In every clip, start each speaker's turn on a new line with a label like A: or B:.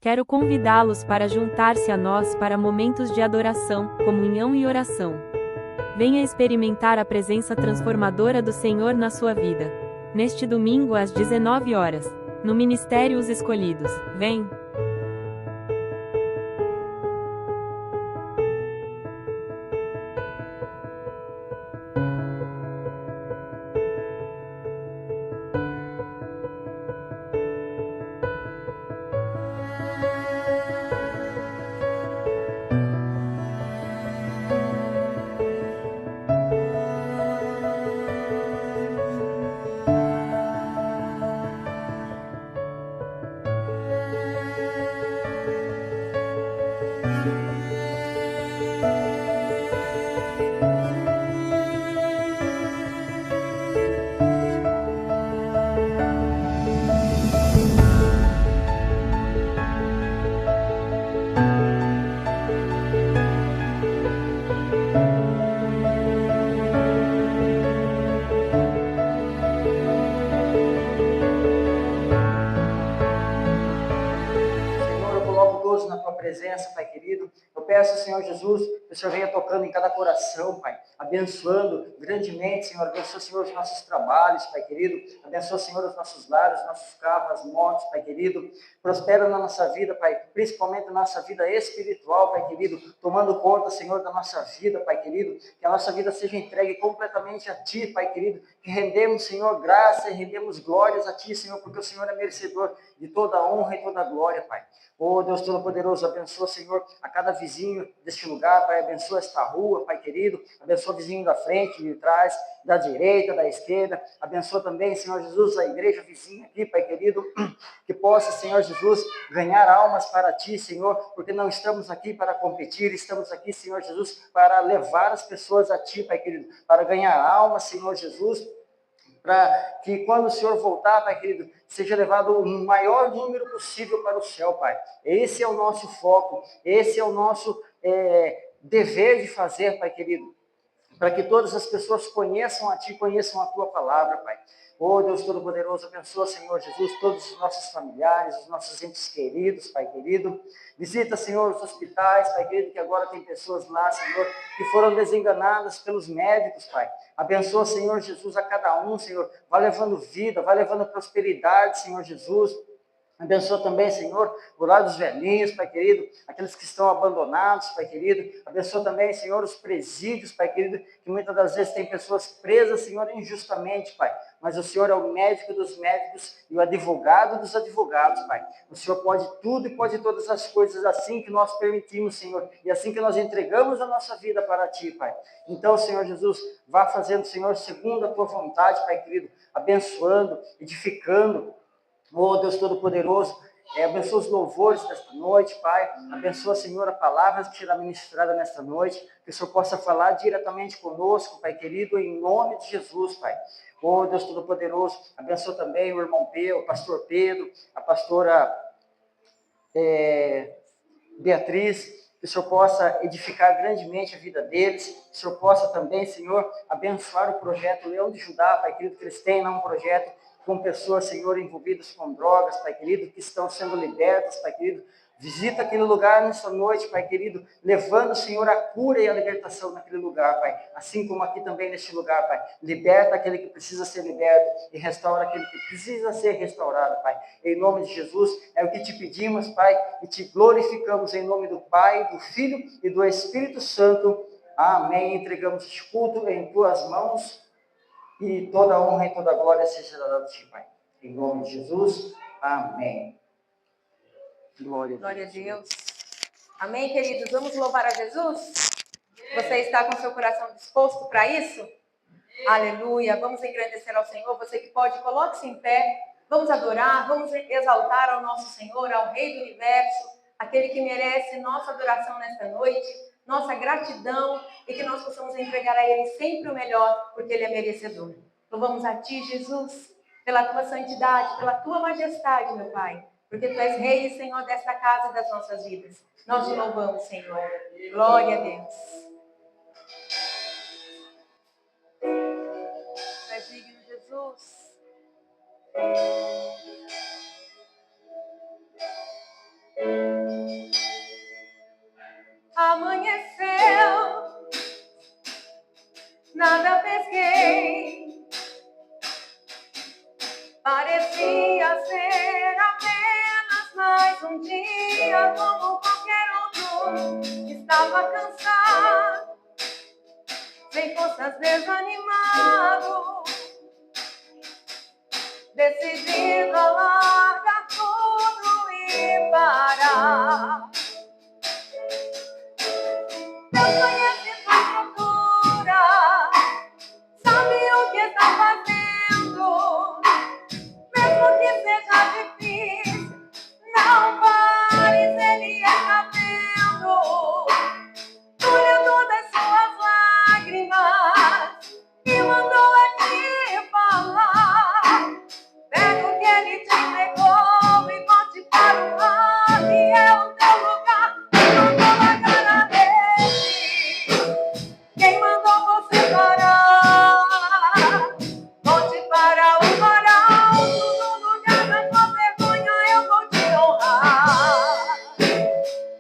A: Quero convidá-los para juntar-se a nós para momentos de adoração, comunhão e oração. Venha experimentar a presença transformadora do Senhor na sua vida. Neste domingo às 19 horas, no Ministério Os Escolhidos. Vem!
B: Na tua presença, Pai querido, eu peço, Senhor Jesus, que o Senhor venha tocando em cada coração, Pai, abençoando grandemente, Senhor, abençoa, Senhor, os nossos trabalhos, Pai querido, abençoa, Senhor, os nossos lares, os nossos carros, as motos, Pai querido, prospera na nossa vida, Pai, principalmente na nossa vida espiritual, Pai querido, tomando conta, Senhor, da nossa vida, Pai querido, que a nossa vida seja entregue completamente a Ti, Pai querido, que rendemos, Senhor, graça e rendemos glórias a Ti, Senhor, porque o Senhor é merecedor de toda a honra e toda a glória, Pai. Oh, Deus Todo-Poderoso, abençoa, Senhor, a cada vizinho deste lugar, Pai, abençoa esta rua, Pai querido, abençoa o vizinho da frente, de trás, da direita, da esquerda, abençoa também, Senhor Jesus, a igreja vizinha aqui, Pai querido, que possa, Senhor Jesus, ganhar almas para Ti, Senhor, porque não estamos aqui para competir, estamos aqui, Senhor Jesus, para levar as pessoas a Ti, Pai querido, para ganhar almas, Senhor Jesus, para que quando o Senhor voltar, Pai querido, seja levado o maior número possível para o céu, Pai. Esse é o nosso foco, esse é o nosso dever de fazer, Pai querido, para que todas as pessoas conheçam a Ti, conheçam a Tua palavra, Pai. Oh, Deus Todo-Poderoso, abençoa, Senhor Jesus, todos os nossos familiares, os nossos entes queridos, Pai querido. Visita, Senhor, os hospitais, Pai querido, que agora tem pessoas lá, Senhor, que foram desenganadas pelos médicos, Pai. Abençoa, Senhor Jesus, a cada um, Senhor. Vai levando vida, vai levando prosperidade, Senhor Jesus. Abençoa também, Senhor, o lado dos velhinhos, Pai querido, aqueles que estão abandonados, Pai querido. Abençoa também, Senhor, os presídios, Pai querido, que muitas das vezes tem pessoas presas, Senhor, injustamente, Pai. Mas o Senhor é o médico dos médicos e o advogado dos advogados, Pai. O Senhor pode tudo e pode todas as coisas assim que nós permitimos, Senhor, e assim que nós entregamos a nossa vida para Ti, Pai. Então, Senhor Jesus, vá fazendo, Senhor, segundo a Tua vontade, Pai querido, abençoando, edificando. Oh, Deus Todo-Poderoso, abençoa os louvores desta noite, Pai. Abençoa, Senhor, a palavra que será ministrada nesta noite. Que o Senhor possa falar diretamente conosco, Pai querido, em nome de Jesus, Pai. Oh, Deus Todo-Poderoso, abençoa também o irmão Pedro, o pastor Pedro, a pastora Beatriz. Que o Senhor possa edificar grandemente a vida deles. Que o Senhor possa também, Senhor, abençoar o projeto Leão de Judá, Pai querido, que eles têm lá um projeto com pessoas, Senhor, envolvidas com drogas, Pai querido, que estão sendo libertas, Pai querido. Visita aquele lugar nesta noite, Pai querido, levando, Senhor, a cura e a libertação naquele lugar, Pai. Assim como aqui também neste lugar, Pai. Liberta aquele que precisa ser liberto e restaura aquele que precisa ser restaurado, Pai. Em nome de Jesus, é o que te pedimos, Pai, e te glorificamos em nome do Pai, do Filho e do Espírito Santo. Amém. Entregamos este culto em Tuas mãos. E toda a honra e toda a glória seja dada a Ti, Pai. Em nome de Jesus, amém.
C: Glória a Deus. Amém, queridos? Vamos louvar a Jesus? Você está com seu coração disposto para isso? Aleluia. Vamos engrandecer ao Senhor. Você que pode, coloque-se em pé. Vamos adorar, vamos exaltar ao nosso Senhor, ao Rei do Universo, aquele que merece nossa adoração nesta noite, nossa gratidão e que nós possamos entregar a Ele sempre o melhor, porque Ele é merecedor. Louvamos a Ti, Jesus, pela Tua santidade, pela Tua majestade, meu Pai, porque Tu és Rei e Senhor desta casa e das nossas vidas. Nós Te louvamos, Senhor. Glória a Deus. Tu és digno, Jesus. nada pesquei. Parecia ser apenas mais um dia como qualquer outro. Estava cansado, sem forças, desanimado. Decidido a largar tudo e parar. Deus conhece sua estrutura, sabe o que está fazendo. Mesmo que seja difícil, não pares, Ele está vendo. Olhando das suas lágrimas e mandou a te falar. Pega o que Ele te entregou e volte para o lar, que é o teu lugar. Não vou largar a rede. Quem mandou você parar? Volte para o varal. No lugar da tua vergonha eu vou te honrar.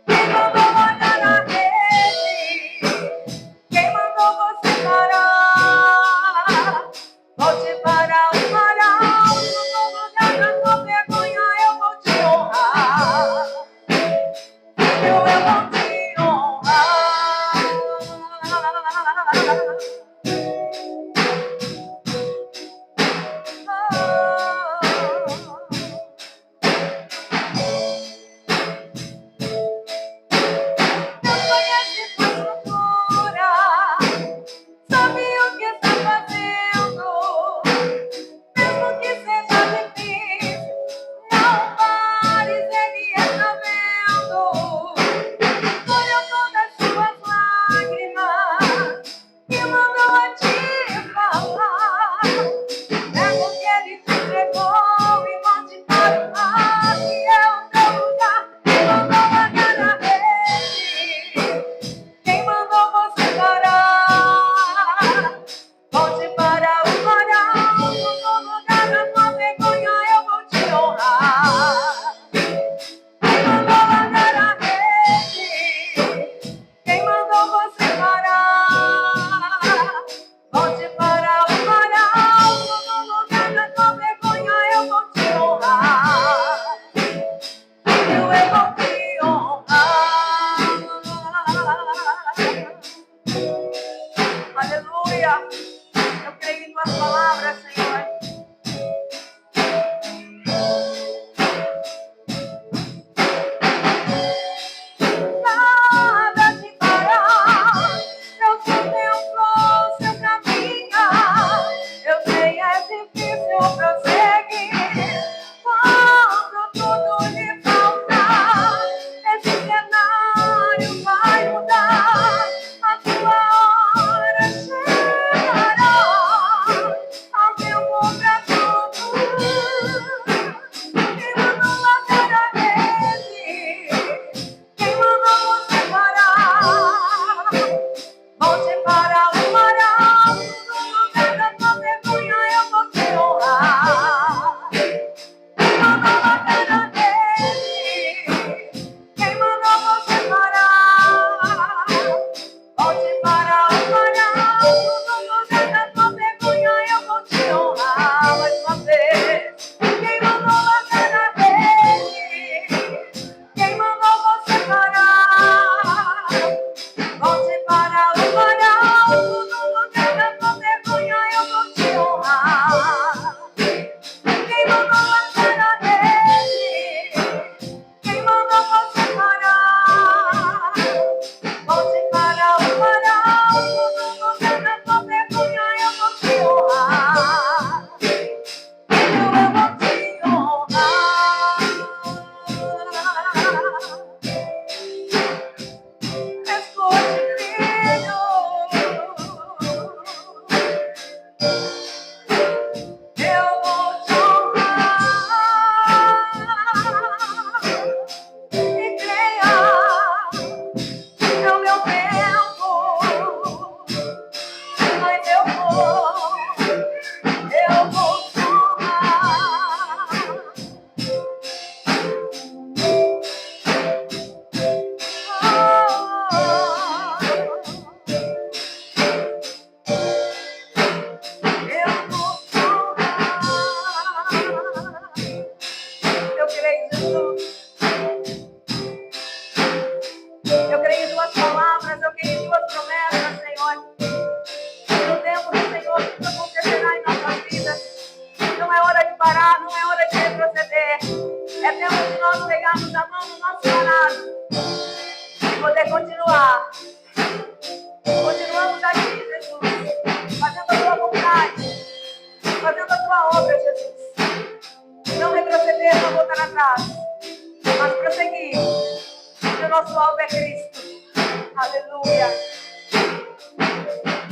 C: Quem mandou largar a rede? Quem mandou você parar? Volte para o varal. No lugar da tua vergonha eu vou te honrar. nosso parado e poder continuar. Continuamos aqui, Jesus, fazendo a tua vontade, fazendo a tua obra, Jesus. Não retroceder, não voltar atrás, mas prosseguir. O nosso alvo é Cristo. Aleluia.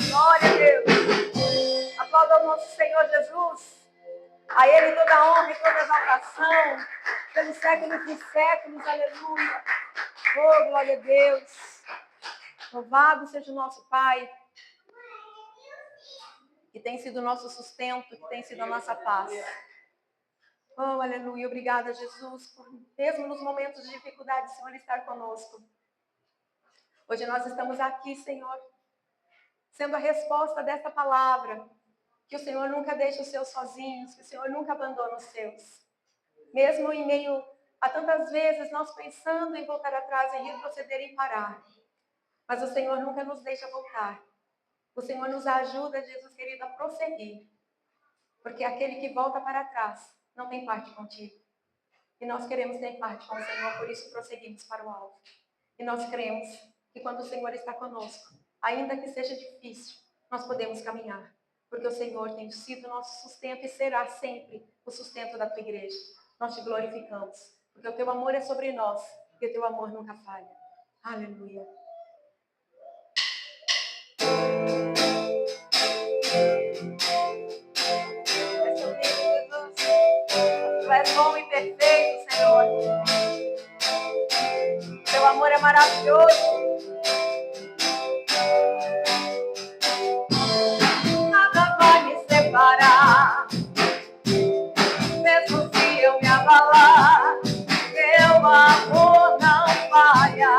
C: Glória a Deus. Aplauda o nosso Senhor Jesus. A Ele toda a honra e toda a exaltação, pelos séculos dos séculos. Aleluia. Oh, glória a Deus. Louvado seja o nosso Pai, que tem sido o nosso sustento, que tem sido a nossa paz. Oh, aleluia. Obrigada, Jesus, por mesmo nos momentos de dificuldade, Senhor, estar conosco. Hoje nós estamos aqui, Senhor, sendo a resposta desta palavra, que o Senhor nunca deixa os seus sozinhos, que o Senhor nunca abandona os seus. Mesmo em meio a tantas vezes nós pensando em voltar atrás, em retroceder e parar. Mas o Senhor nunca nos deixa voltar. O Senhor nos ajuda, Jesus querido, a prosseguir. Porque aquele que volta para trás não tem parte contigo. E nós queremos ter parte com o Senhor, por isso prosseguimos para o alvo. E nós cremos que quando o Senhor está conosco, ainda que seja difícil, nós podemos caminhar. Porque o Senhor tem sido o nosso sustento e será sempre o sustento da tua igreja. Nós te glorificamos, porque o teu amor é sobre nós e o teu amor nunca falha. Aleluia. Tu és bom e perfeito, Senhor. Teu amor é maravilhoso. Nada vai me separar. Mesmo se eu me abalar, teu amor não falha.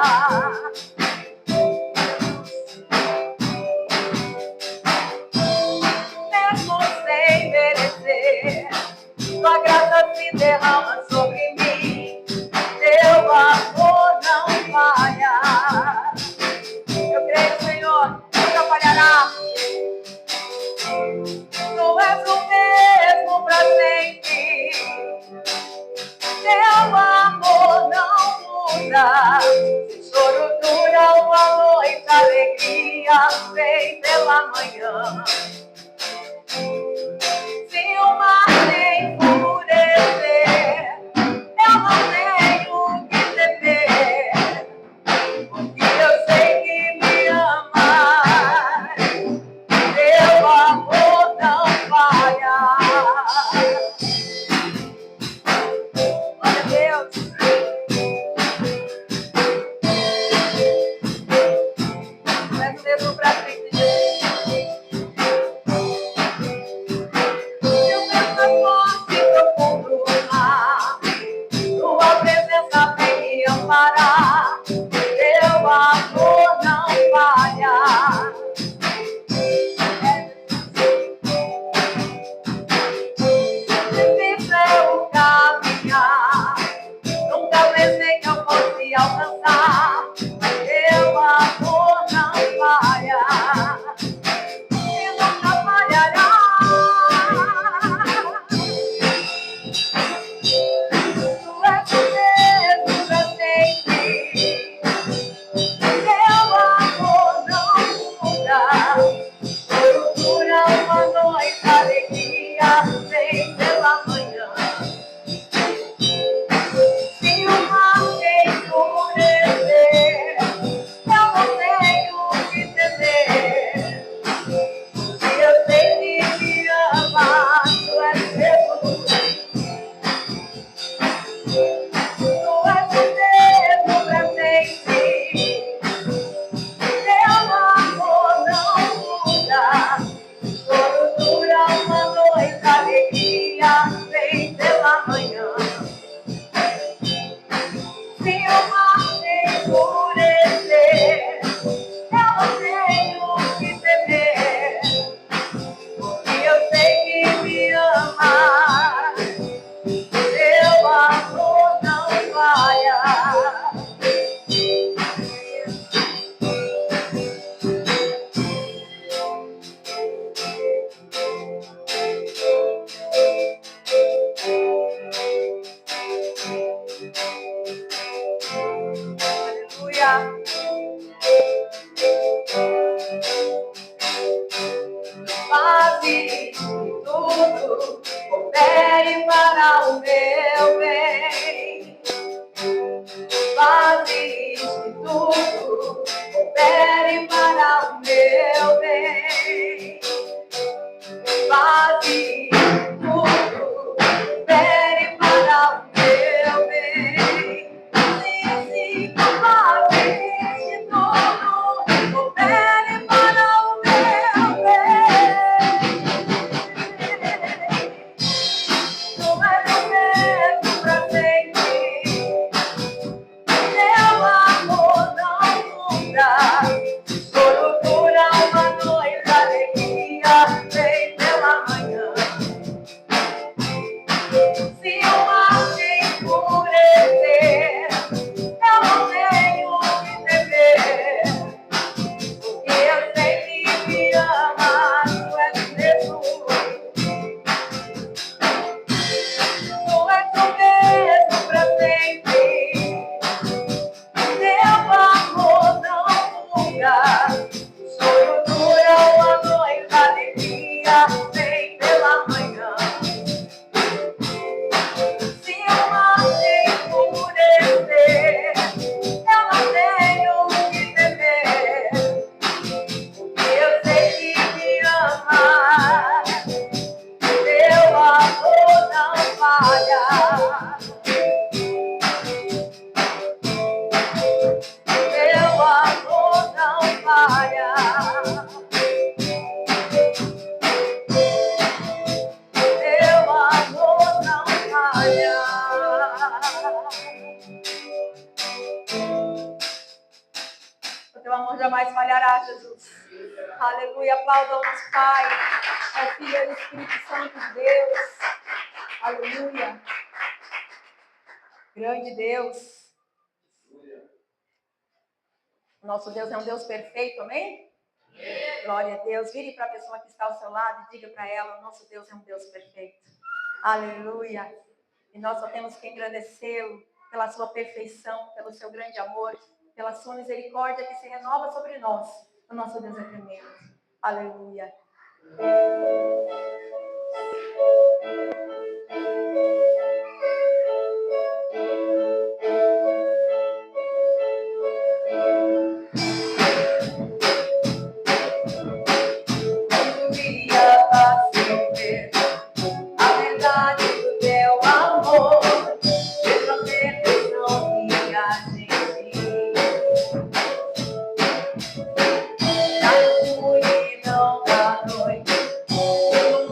C: Mesmo sem merecer, tua graça se derrama sobre mim. Teu amor não falha. Eu creio, Senhor, nunca falhará. Tu és o mesmo pra sempre. Teu amor não muda. Se choro dura uma noite, alegria vem pela manhã. Se o mar enfurecer, eu não tenho que temer, porque eu sei que me amas. Teu amor não falha. Glória a Deus. Tu és o mesmo pra sempre. Teu braço é forte e profundo o mar. Tua presença vem me amparar. Teu amor não falha. Difícil é o caminhar. Nunca pensei que eu fosse alcançar. Teu amor não falha. E nunca falhará. Tu és o mesmo pra sempre. Teu amor não muda. Dura uma noite, alegria vem pela manhã. Se o mar enfurecer, eu não tenho que temer, porque eu sei que me ama. Tu és mesmo. Tu és o mesmo pra sempre. Teu amor não muda. Choro dura uma noite, alegria vem pela manhã. Se o mar enfurecer, eu não tenho que temer, porque eu sei que me ama. Teu amor não falha. Faze tudo coopere para o meu bem. Faze tudo coopere para o meu bem. Faze tudo coopere para o meu bem. Sim, sim, faze tudo coopere para o meu bem. Não é do mesmo pra sempre. Meu amor não muda. Choro dura uma noite, alegria vem pela manhã. Se o mar te enfurecer, eu não tenho o que temer. Porque eu sei que me ama, tu és o mesmo. Tu és o mesmo pra sempre. Meu amor não muda. Sonho dura uma noite, alegria vem pela manhã. Se o mar te enfurecer, eu não tenho o que temer. Porque eu sei que me ama. Meu amor não falha. Meu amor não falha. Meu amor não falha. O teu amor jamais falhará, Jesus. Aleluia. Aplauda o nosso Pai, ao Filho e ao Espírito Santo de Deus. Aleluia. Grande Deus. Nosso Deus é um Deus perfeito, amém? Glória a Deus. Vire para a pessoa que está ao seu lado e diga para ela: nosso Deus é um Deus perfeito. Aleluia. E nós só temos que engrandecê-lo pela sua perfeição, pelo seu grande amor, pela sua misericórdia que se renova sobre nós. O nosso Deus é tremendo. Aleluia. Eu queria perceber a verdade do teu amor, mesmo a perfeição que a gente na escuridão da noite, no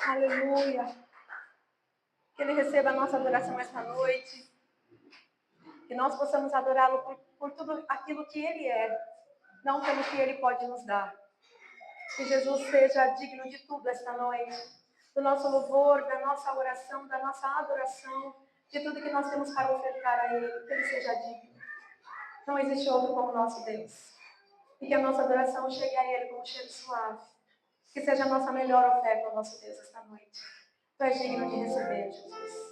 C: Aleluia. Que Ele receba a nossa adoração esta noite. Que nós possamos adorá-lo por tudo aquilo que Ele é, não pelo que Ele pode nos dar. Que Jesus seja digno de tudo esta noite. Do nosso louvor, da nossa oração, da nossa adoração, de tudo que nós temos para ofertar a Ele. Que Ele seja digno. Não existe outro como o nosso Deus. E que a nossa adoração chegue a Ele com um cheiro suave. Que seja a nossa melhor oferta ao nosso Deus esta noite. Tu és digno de receber, Jesus.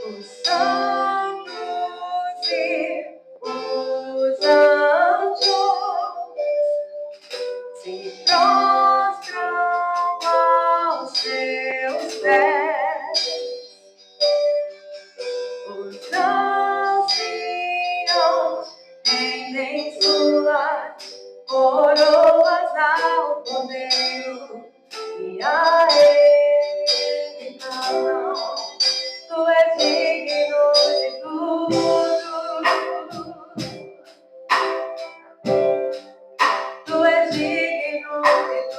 C: Os santos e os anjos se prostram aos teus pés. Os anciãos rendem suas coroas ao Cordeiro e a Ele clamam. Tu és digno de tudo. Tu és digno de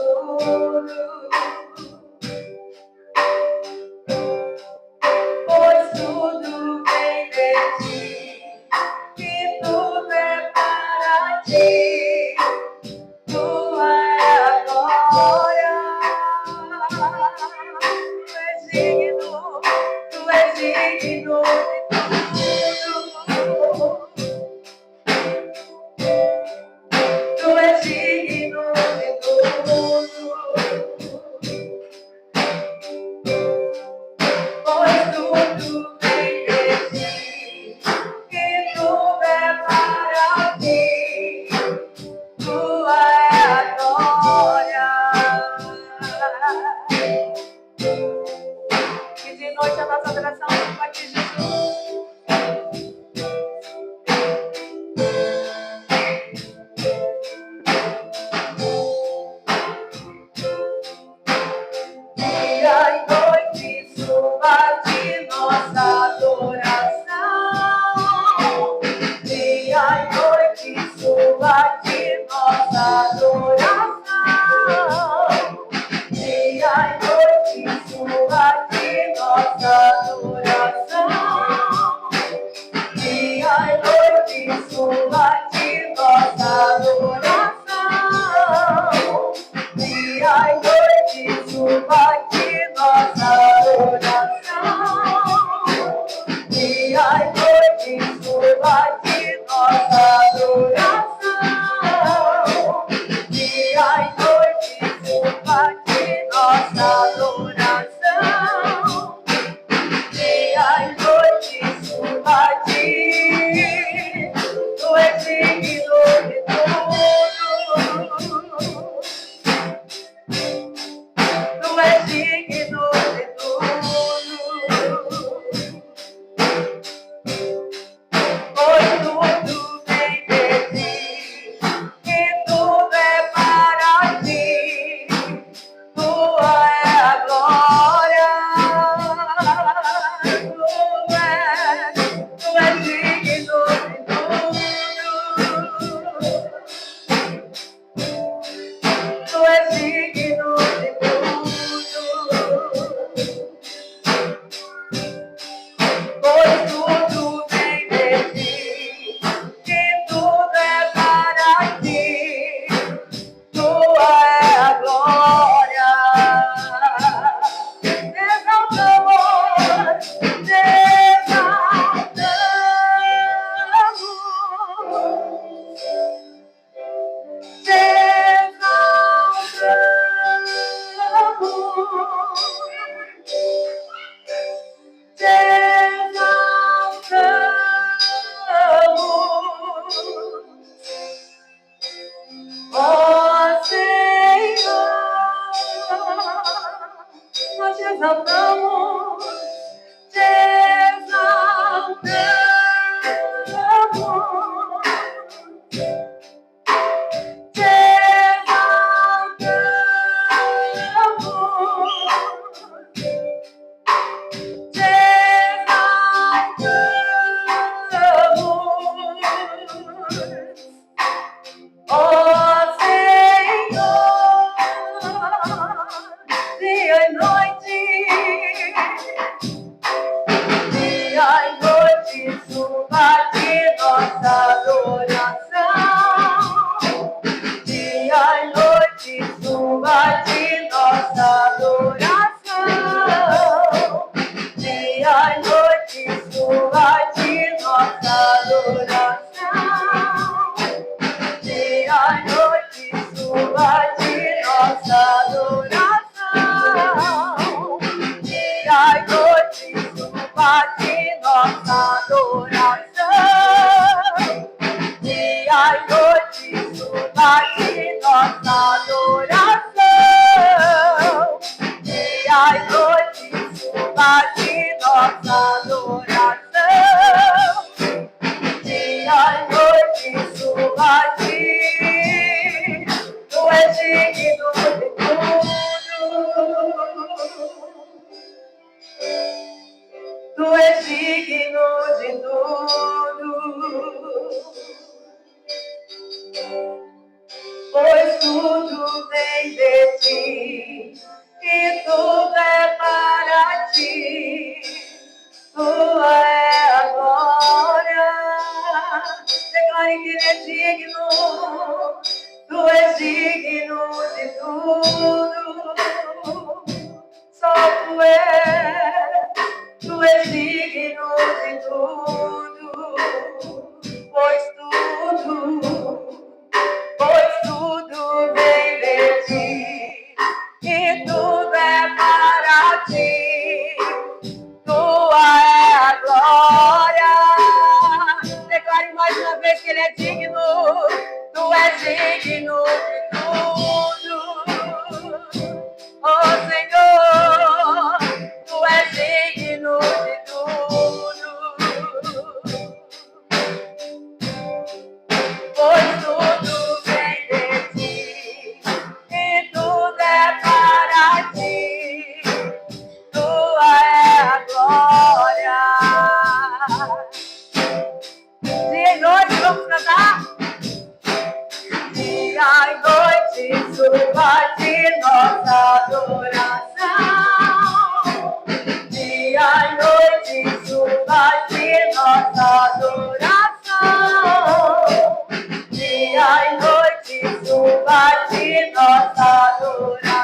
C: de ti, e tudo é para ti. Tua é a glória. Declare que Ele é digno. Tu és digno de tudo. Só tu és digno de tudo. Pois tudo vem de ti, e tudo é para ti. Tua é a glória. Declare mais uma vez que Ele é digno. Tu és digno de tudo. Oh Senhor, Tu és digno de tudo. Pois tudo vem de ti, e tudo é para ti. Tua é a glória. Dia e noite, vamos cantar? Dia e noite, suba de nossa adoração. Dia e noite, suba de nossa adoração. Dia e noite, suba de nossa adoração.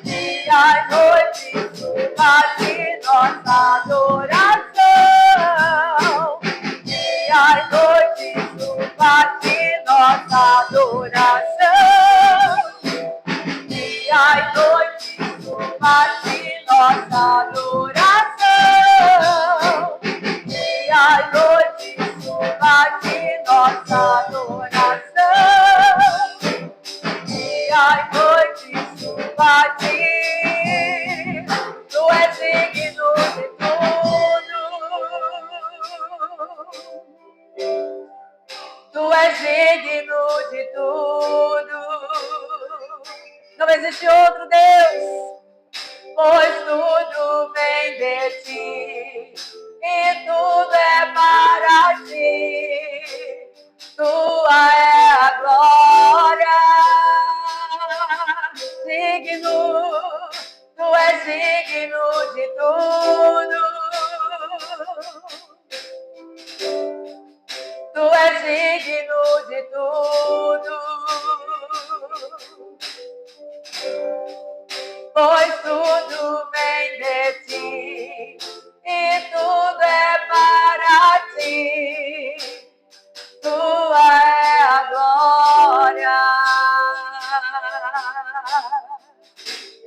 C: Dia e noite, suba de nossa adoração. Dia e noite, suba de nossa adoração. Dia e noite, suba de nossa adoração. Dia e noite, suba de nossa adoração. Dia e noite, suba de. Tu és digno de tudo. Tu és digno de tudo. Não existe outro Deus, pois tudo vem de ti, e tudo é para ti. Tua é a glória. Digno, Tu és digno de tudo. Tu és digno de tudo. Pois tudo vem de ti, e tudo é para ti. Tua é a glória.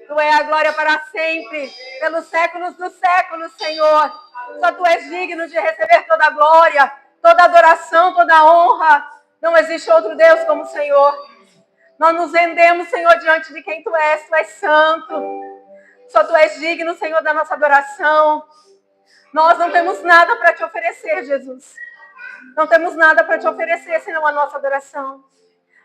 C: Tu é a glória para sempre, pelos séculos dos séculos, Senhor. Só Tu és digno de receber toda a glória, toda a adoração, toda a honra. Não existe outro Deus como o Senhor. Nós nos rendemos, Senhor, diante de quem Tu és santo. Só Tu és digno, Senhor, da nossa adoração. Nós não temos nada para Te oferecer, Jesus. Não temos nada para Te oferecer, senão a nossa adoração.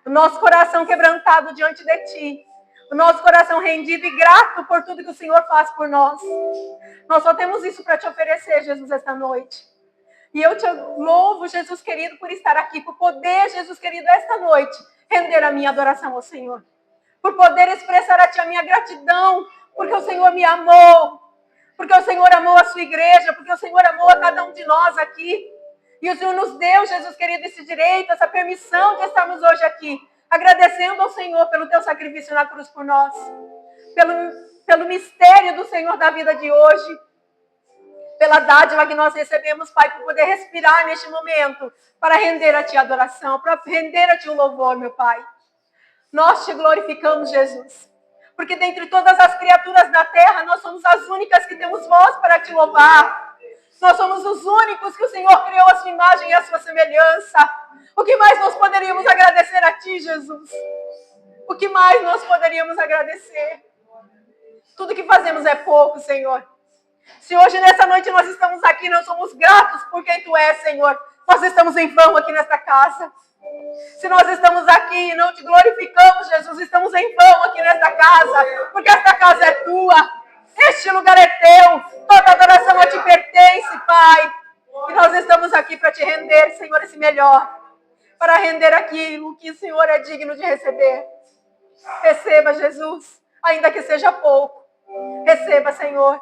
C: O nosso coração quebrantado diante de Ti. O nosso coração rendido e grato por tudo que o Senhor faz por nós. Nós só temos isso para Te oferecer, Jesus, esta noite. E eu Te louvo, Jesus querido, por estar aqui, por poder, Jesus querido, esta noite, render a minha adoração ao Senhor. Por poder expressar a Ti a minha gratidão, porque o Senhor me amou. Porque o Senhor amou a Sua igreja, porque o Senhor amou a cada um de nós aqui. E o Senhor nos deu, Jesus querido, esse direito, essa permissão de estarmos hoje aqui. Agradecendo ao Senhor pelo Teu sacrifício na cruz por nós. Pelo mistério do Senhor da vida de hoje. Pela dádiva que nós recebemos, Pai, por poder respirar neste momento. Para render a Ti a adoração, para render a Ti o louvor, meu Pai. Nós Te glorificamos, Jesus. Porque dentre todas as criaturas da terra, nós somos as únicas que temos voz para Te louvar. Nós somos os únicos que o Senhor criou a Sua imagem e a Sua semelhança. O que mais nós poderíamos agradecer a Ti, Jesus? O que mais nós poderíamos agradecer? Tudo que fazemos é pouco, Senhor. Se hoje, nessa noite, nós estamos aqui, nós somos gratos por quem Tu és, Senhor. Nós estamos em vão aqui nesta casa. Se nós estamos aqui e não Te glorificamos, Jesus, estamos em vão aqui nesta casa, porque esta casa é Tua. Este lugar é Teu. Toda adoração a Te pertence, Pai. E nós estamos aqui para Te render, Senhor, esse melhor. Para render aquilo que o Senhor é digno de receber. Receba, Jesus, ainda que seja pouco. Receba, Senhor.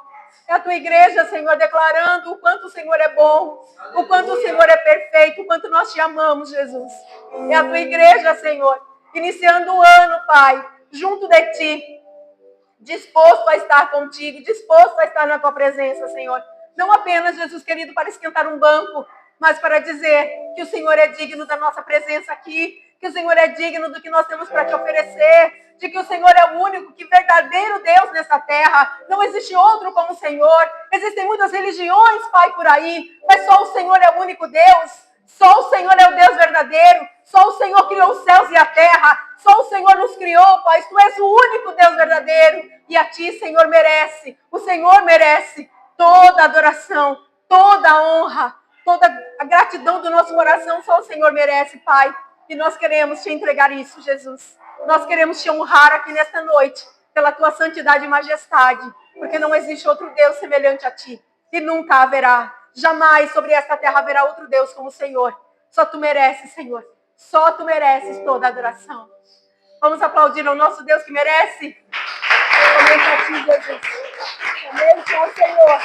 C: É a tua igreja, Senhor, declarando o quanto o Senhor é bom, o quanto o Senhor é perfeito, o quanto nós te amamos, Jesus. É a tua igreja, Senhor, iniciando o ano, Pai, junto de ti, disposto a estar contigo, disposto a estar na tua presença, Senhor. Não apenas, Jesus querido, para esquentar um banco, mas para dizer que o Senhor é digno da nossa presença aqui, que o Senhor é digno do que nós temos para te oferecer, de que o Senhor é o único, que verdadeiro Deus nessa terra. Não existe outro como o Senhor. Existem muitas religiões, Pai, por aí, mas só o Senhor é o único Deus. Só o Senhor é o Deus verdadeiro. Só o Senhor criou os céus e a terra. Só o Senhor nos criou, Pai. Tu és o único Deus verdadeiro. E a ti, Senhor, merece. O Senhor merece toda a adoração, toda a honra, toda a gratidão do nosso coração. Só o Senhor merece, Pai. E nós queremos te entregar isso, Jesus. Nós queremos te honrar aqui nesta noite, pela tua santidade e majestade. Porque não existe outro Deus semelhante a ti. E nunca haverá. Jamais sobre esta terra haverá outro Deus como o Senhor. Só tu mereces, Senhor. Só tu mereces toda a adoração. Vamos aplaudir ao nosso Deus que merece. Somente a ti, Jesus. Somente ao Senhor.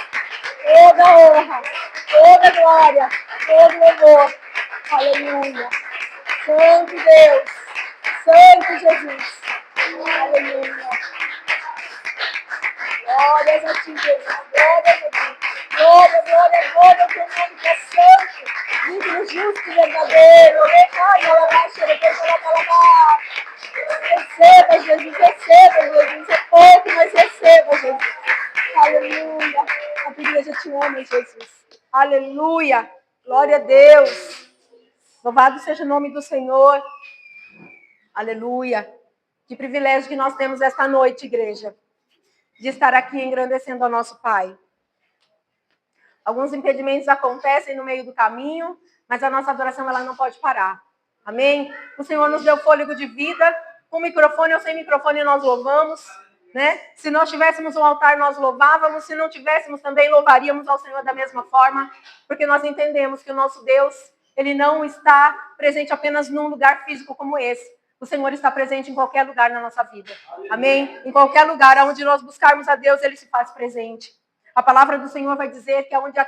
C: Toda a honra, toda a glória, todo o louvor. Aleluia. Santo Deus. Santo Jesus. Aleluia. Glórias a ti, Jesus. Glórias a ti. Glória, glória, glória ao teu nome que é santo, digno, justo e verdadeiro. Receba, Jesus, receba, Jesus. É pouco, mas receba, Jesus. Aleluia. A igreja te ama, Jesus. Aleluia. Glória a Deus. Louvado seja o nome do Senhor. Aleluia. Que privilégio que nós temos esta noite, igreja, de estar aqui engrandecendo ao nosso Pai. Alguns impedimentos acontecem no meio do caminho, mas a nossa adoração ela não pode parar. Amém? O Senhor nos deu fôlego de vida, com microfone ou sem microfone nós louvamos, né? Se nós tivéssemos um altar, nós louvávamos, se não tivéssemos também louvaríamos ao Senhor da mesma forma, porque nós entendemos que o nosso Deus, ele não está presente apenas num lugar físico como esse. O Senhor está presente em qualquer lugar na nossa vida. Amém? Em qualquer lugar onde nós buscarmos a Deus, ele se faz presente. A palavra do Senhor vai dizer que onde há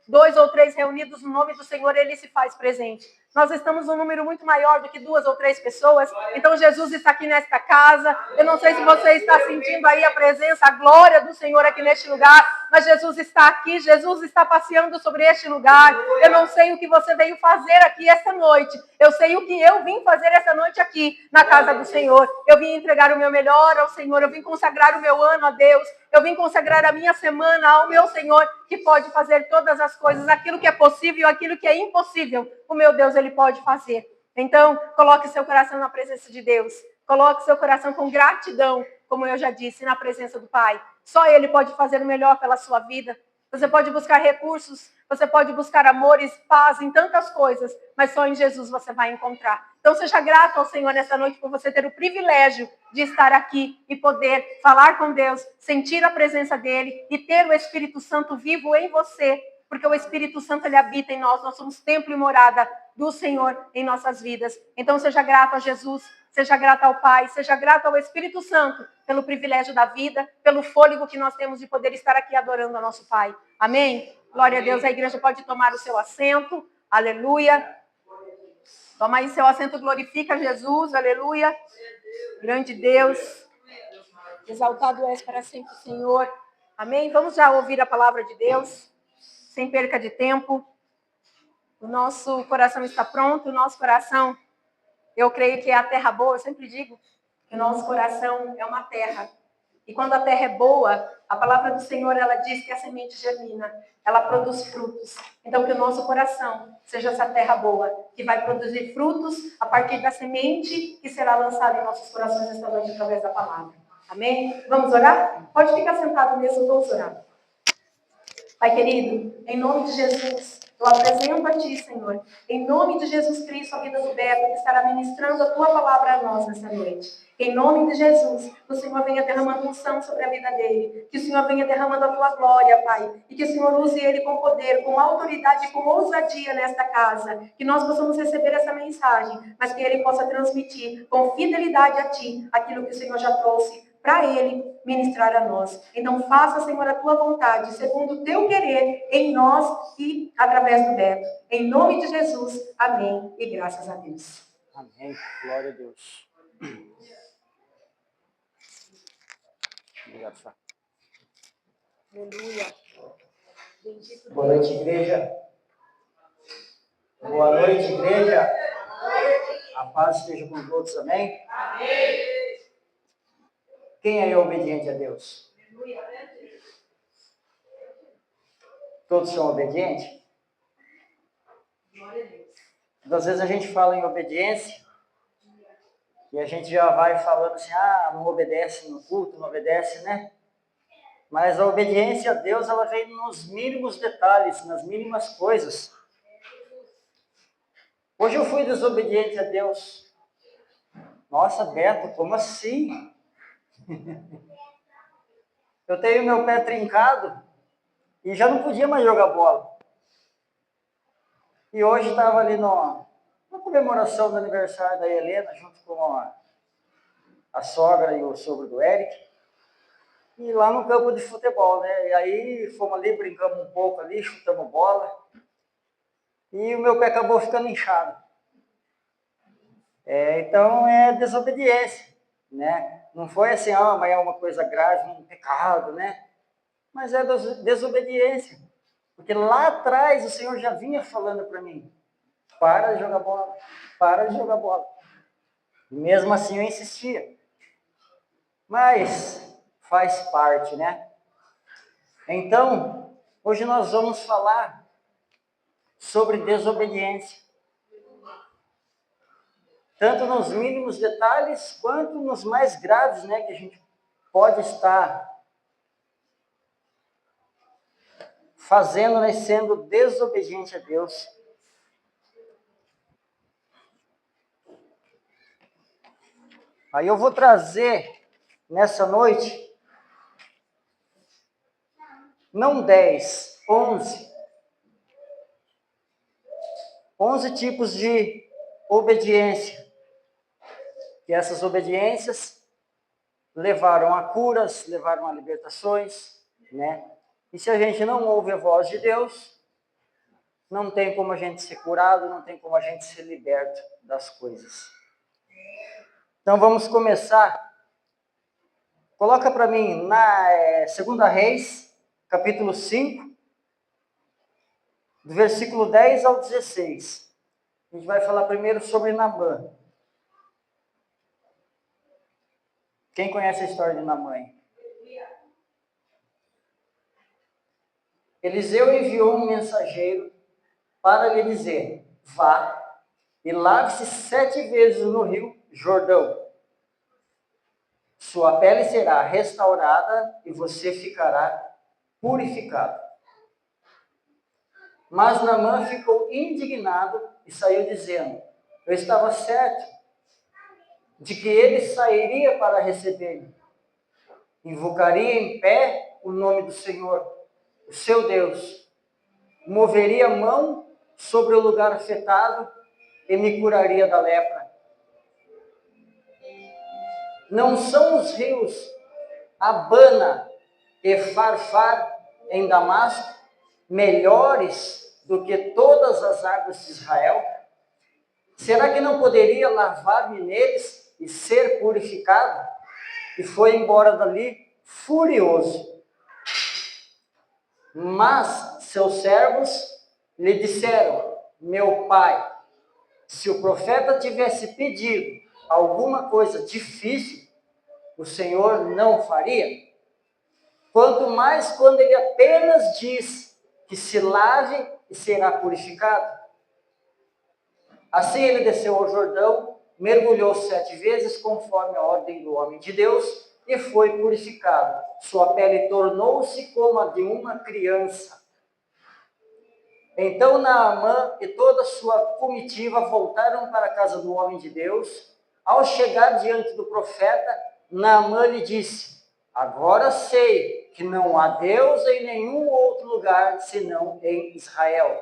C: dois ou três reunidos no nome do Senhor, ele se faz presente. Nós estamos um número muito maior do que 2 ou 3 pessoas. Então Jesus está aqui nesta casa. Eu não sei se você está sentindo aí a presença, a glória do Senhor aqui neste lugar. Mas Jesus está aqui, Jesus está passeando sobre este lugar. Eu não sei o que você veio fazer aqui esta noite. Eu sei o que eu vim fazer esta noite aqui na casa do Senhor. Eu vim entregar o meu melhor ao Senhor. Eu vim consagrar o meu ano a Deus. Eu vim consagrar a minha semana ao meu Senhor, que pode fazer todas as coisas, aquilo que é possível, aquilo que é impossível. O meu Deus, ele pode fazer. Então, coloque seu coração na presença de Deus. Coloque seu coração com gratidão, como eu já disse, na presença do Pai. Só Ele pode fazer o melhor pela sua vida. Você pode buscar recursos, você pode buscar amores, paz em tantas coisas, mas só em Jesus você vai encontrar. Então seja grato ao Senhor nessa noite por você ter o privilégio de estar aqui e poder falar com Deus, sentir a presença dEle e ter o Espírito Santo vivo em você, porque o Espírito Santo ele habita em nós somos templo e morada do Senhor em nossas vidas. Então seja grato a Jesus, seja grato ao Pai, seja grato ao Espírito Santo pelo privilégio da vida, pelo fôlego que nós temos de poder estar aqui adorando ao nosso Pai. Amém? Glória a Deus. A igreja pode tomar o seu assento. Aleluia. Toma aí seu assento, glorifica Jesus. Aleluia. Grande Deus. Exaltado és para sempre, Senhor. Amém? Vamos já ouvir a palavra de Deus, sem perca de tempo. O nosso coração está pronto, o nosso coração, eu creio que é a terra boa. Eu sempre digo que o nosso coração é uma terra. E quando a terra é boa, a palavra do Senhor, ela diz que a semente germina, ela produz frutos. Então, que o nosso coração seja essa terra boa, que vai produzir frutos a partir da semente que será lançada em nossos corações esta noite através da palavra. Amém? Vamos orar? Pode ficar sentado mesmo, vamos orar. Pai querido, em nome de Jesus, Eu apresento a Ti, Senhor, em nome de Jesus Cristo, a vida do Beto, que estará ministrando a Tua palavra a nós nessa noite. Em nome de Jesus, o Senhor venha derramando unção sobre a vida dele. Que o Senhor venha derramando a Tua glória, Pai. E que o Senhor use ele com poder, com autoridade e com ousadia nesta casa. Que nós possamos receber essa mensagem, mas que ele possa transmitir com fidelidade a Ti aquilo que o Senhor já trouxe para ele ministrar a nós. Então faça, Senhor, a Tua vontade, segundo o Teu querer, em nós e através do Beto. Em nome de Jesus, amém e graças a Deus.
B: Amém. Glória a Deus. Obrigado, Fá.
C: Aleluia. Bendito
B: Boa noite, igreja. Boa noite, igreja. A paz esteja com todos, amém? Amém. Quem é obediente a Deus? Todos são obedientes? Às vezes a gente fala em obediência e a gente já vai falando assim, não obedece no culto, não obedece, né? Mas a obediência a Deus, ela vem nos mínimos detalhes, nas mínimas coisas. Hoje eu fui desobediente a Deus. Nossa, Beto, como assim? Eu tenho meu pé trincado e já não podia mais jogar bola. E hoje estava ali na comemoração do aniversário da Helena, junto com a sogra e o sogro do Eric. E lá no campo de futebol, né? E aí fomos ali, brincamos um pouco ali, chutamos bola. E o meu pé acabou ficando inchado. Então é desobediência, né? Não foi assim, mas é uma coisa grave, um pecado, né? Mas é desobediência. Porque lá atrás o Senhor já vinha falando para mim, para de jogar bola, para de jogar bola. E mesmo assim eu insistia. Mas faz parte, né? Então, hoje nós vamos falar sobre desobediência. Tanto nos mínimos detalhes, quanto nos mais graves, né? Que a gente pode estar fazendo, né, sendo desobediente a Deus. Aí eu vou trazer nessa noite, não 10, 11 tipos de obediência. E essas obediências levaram a curas, levaram a libertações, né? E se a gente não ouve a voz de Deus, não tem como a gente ser curado, não tem como a gente ser liberto das coisas. Então vamos começar. Coloca para mim na 2 Reis, capítulo 5, do versículo 10 ao 16. A gente vai falar primeiro sobre Naamã. Quem conhece a história de Naamã? Eliseu enviou um mensageiro para lhe dizer: vá e lave-se 7 vezes no rio Jordão. Sua pele será restaurada e você ficará purificado. Mas Naamã ficou indignado e saiu dizendo: eu estava certo de que ele sairia para receber-me. Invocaria em pé o nome do Senhor, o seu Deus. Moveria a mão sobre o lugar afetado e me curaria da lepra. Não são os rios Abana e Farfar em Damasco melhores do que todas as águas de Israel? Será que não poderia lavar-me neles e ser purificado? E foi embora dali furioso. Mas seus servos lhe disseram: meu pai, se o profeta tivesse pedido alguma coisa difícil, o Senhor não faria? Quanto mais quando ele apenas diz que se lave e será purificado. Assim ele desceu ao Jordão, mergulhou 7 vezes conforme a ordem do homem de Deus e foi purificado. Sua pele tornou-se como a de uma criança. Então Naamã e toda a sua comitiva voltaram para a casa do homem de Deus. Ao chegar diante do profeta, Naamã lhe disse: agora sei que não há Deus em nenhum outro lugar senão em Israel.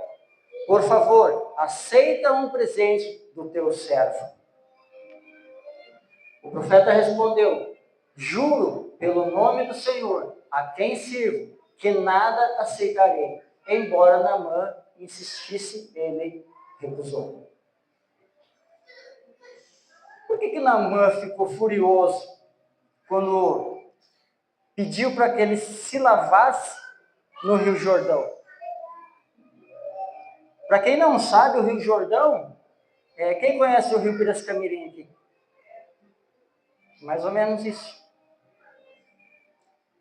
B: Por favor, aceita um presente do teu servo. O profeta respondeu: juro pelo nome do Senhor, a quem sirvo, que nada aceitarei. Embora Naamã insistisse, ele recusou. Por que Naamã ficou furioso quando pediu para que ele se lavasse no Rio Jordão? Para quem não sabe, o Rio Jordão, quem conhece o Rio Piracicamirim aqui? Mais ou menos isso.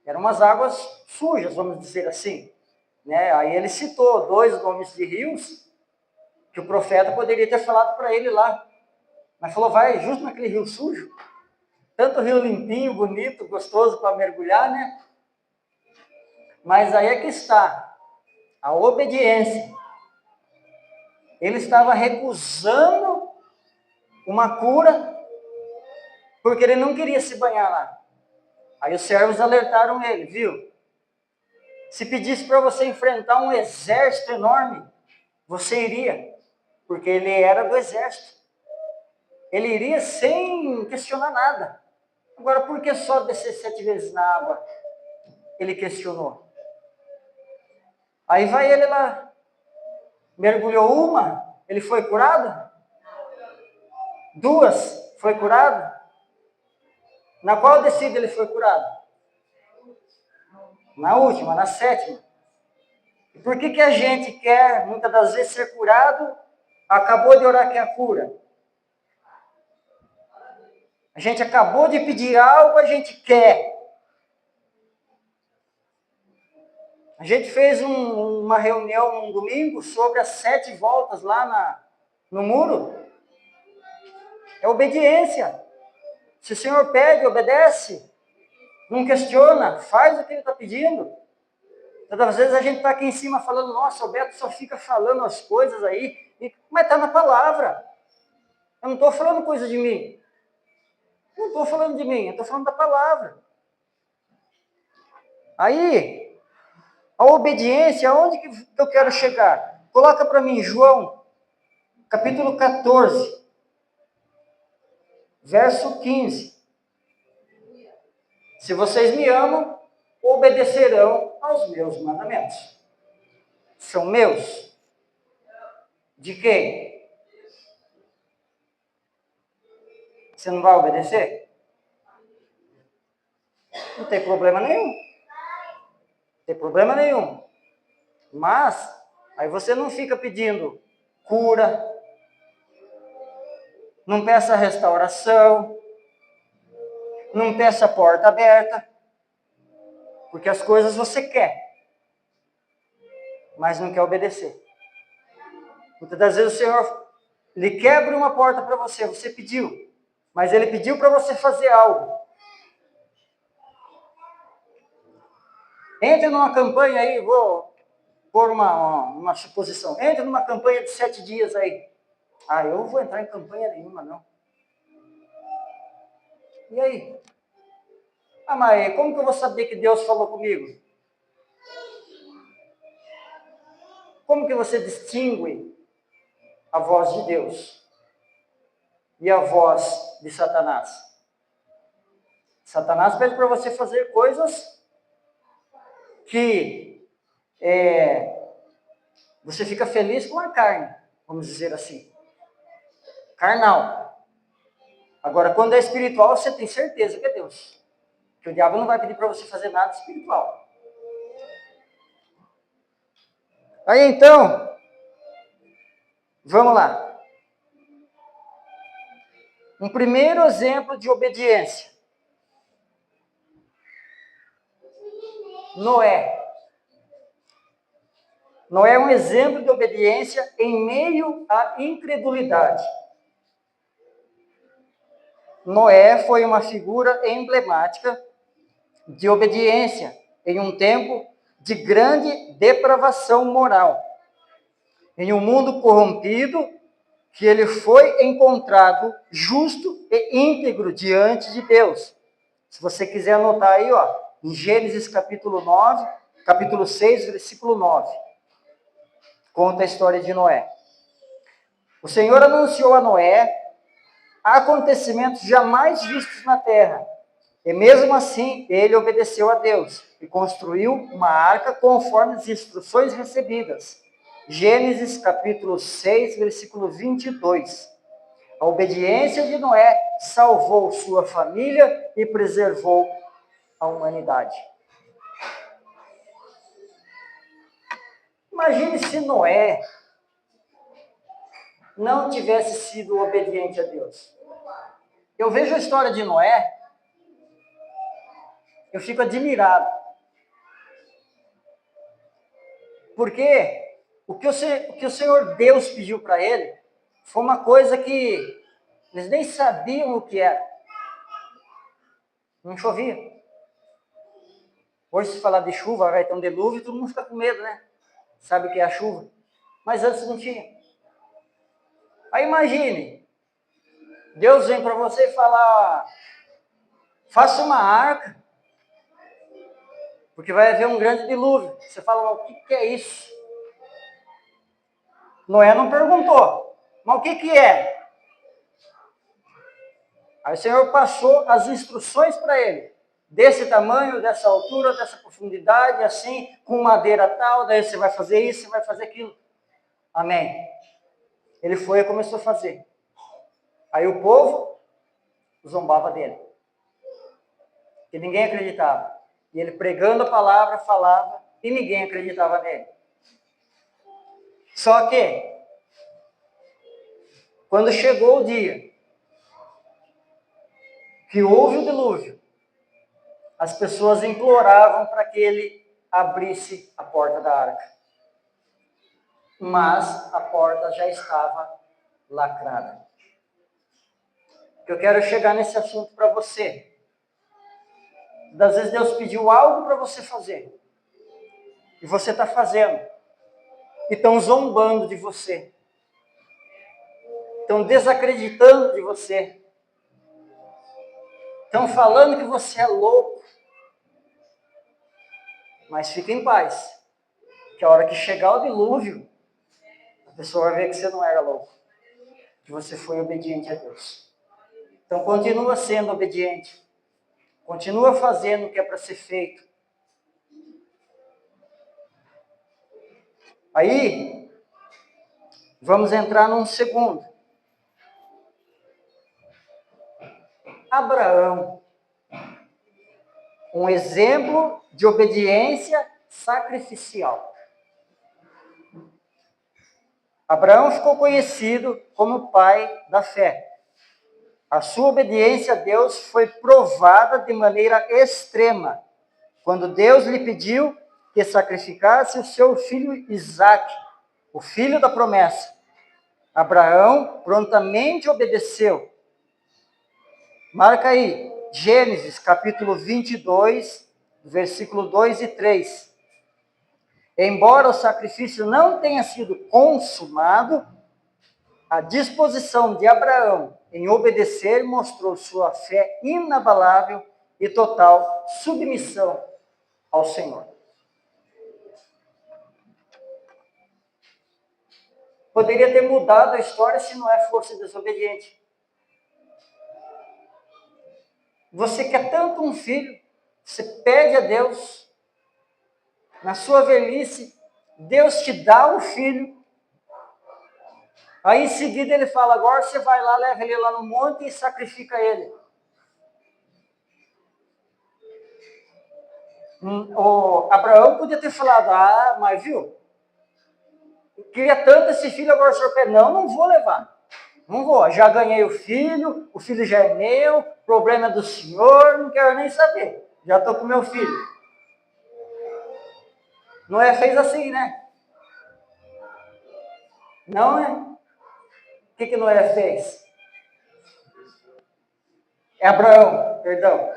B: Eram umas águas sujas, vamos dizer assim. Né? Aí ele citou 2 nomes de rios que o profeta poderia ter falado para ele lá. Mas falou, vai justo naquele rio sujo. Tanto rio limpinho, bonito, gostoso para mergulhar, né? Mas aí é que está a obediência. Ele estava recusando uma cura porque ele não queria se banhar lá. Aí os servos alertaram ele, viu? Se pedisse para você enfrentar um exército enorme, você iria, porque ele era do exército. Ele iria sem questionar nada. Agora, por que só descer 7 vezes na água? Ele questionou. Aí vai ele lá, mergulhou uma, ele foi curado? 2, foi curado? Na qual descida ele foi curado? Na última, na 7ª. E por que a gente quer, muitas das vezes, ser curado, acabou de orar que é a cura? A gente acabou de pedir algo, a gente quer. A gente fez uma reunião um domingo sobre as 7 voltas lá no muro. É obediência. Se o Senhor pede, obedece. Não questiona, faz o que ele está pedindo. Todas vezes a gente está aqui em cima falando, nossa, o Beto só fica falando as coisas aí, mas está na palavra. Eu não estou falando coisa de mim. Não estou falando de mim, eu estou falando da palavra. Aí, a obediência, aonde que eu quero chegar? Coloca para mim, João, capítulo 14, verso 15. Se vocês me amam, obedecerão aos meus mandamentos. São meus? De quem? Você não vai obedecer? Não tem problema nenhum. Não tem problema nenhum. Mas, aí você não fica pedindo cura, não peça restauração, não peça porta aberta, porque as coisas você quer, mas não quer obedecer. Muitas das vezes o Senhor lhe quebra uma porta para você, você pediu, mas Ele pediu para você fazer algo. Entre numa campanha aí, vou pôr uma suposição, entre numa campanha de 7 dias aí. Ah, eu não vou entrar em campanha nenhuma, não. E aí? Ah, mas como que eu vou saber que Deus falou comigo? Como que você distingue a voz de Deus e a voz de Satanás? Satanás pede para você fazer coisas que você fica feliz com a carne, vamos dizer assim. Carnal. Agora, quando é espiritual, você tem certeza que é Deus. Que o diabo não vai pedir para você fazer nada espiritual. Aí então, vamos lá. Um primeiro exemplo de obediência. Noé. Noé é um exemplo de obediência em meio à incredulidade. Noé foi uma figura emblemática de obediência em um tempo de grande depravação moral. em um mundo corrompido, que ele foi encontrado justo e íntegro diante de Deus. Se você quiser anotar aí, ó, em Gênesis capítulo 9, capítulo 6, versículo 9, conta a história de Noé. O Senhor anunciou a Noé acontecimentos jamais vistos na terra. E mesmo assim, ele obedeceu a Deus e construiu uma arca conforme as instruções recebidas. Gênesis capítulo 6, versículo 22. A obediência de Noé salvou sua família e preservou a humanidade. Imagine se Noé não tivesse sido obediente a Deus. Eu vejo a história de Noé, eu fico admirado. Porque o que o Senhor Deus pediu para ele foi uma coisa que eles nem sabiam o que era. Não chovia. Hoje, se falar de chuva, vai ter um dilúvio, todo mundo fica com medo, né? Sabe o que é a chuva? Mas antes não tinha. Aí imagine, Deus vem para você e fala, faça uma arca, porque vai haver um grande dilúvio. Você fala, o que é isso? Noé não perguntou, mas o que é? Aí o Senhor passou as instruções para ele. Desse tamanho, dessa altura, dessa profundidade, assim, com madeira tal, daí você vai fazer isso, você vai fazer aquilo. Amém. Ele foi e começou a fazer. Aí o povo zombava dele. E ninguém acreditava. E ele pregando a palavra, falava, e ninguém acreditava nele. Só que, quando chegou o dia que houve o dilúvio, as pessoas imploravam para que ele abrisse a porta da arca. Mas a porta já estava lacrada. Eu quero chegar nesse assunto para você. Às vezes Deus pediu algo para você fazer. E você está fazendo. E estão zombando de você. Estão desacreditando de você. Estão falando que você é louco. Mas fique em paz. Que a hora que chegar o dilúvio, a pessoa vai ver que você não era louco. Que você foi obediente a Deus. Então continua sendo obediente. Continua fazendo o que é para ser feito. Aí, vamos entrar num segundo. Abraão, um exemplo de obediência sacrificial. Abraão ficou conhecido como o pai da fé. A sua obediência a Deus foi provada de maneira extrema, quando Deus lhe pediu que sacrificasse o seu filho Isaque, o filho da promessa. Abraão prontamente obedeceu. Marca aí, Gênesis capítulo 22, versículo 2 e 3. Embora o sacrifício não tenha sido consumado, a disposição de Abraão em obedecer mostrou sua fé inabalável e total submissão ao Senhor. Poderia ter mudado a história se Noé fosse desobediente. Você quer tanto um filho, você pede a Deus, na sua velhice, Deus te dá o filho, aí em seguida ele fala, agora você vai lá, leva ele lá no monte e sacrifica ele. O Abraão podia ter falado, mas viu, eu queria tanto esse filho, agora o senhor pede, não vou levar. Não vou, já ganhei o filho já é meu, problema é do senhor, não quero nem saber. Já estou com meu filho. Noé fez assim, né? Não, né? O que Noé fez? É Abraão, perdão.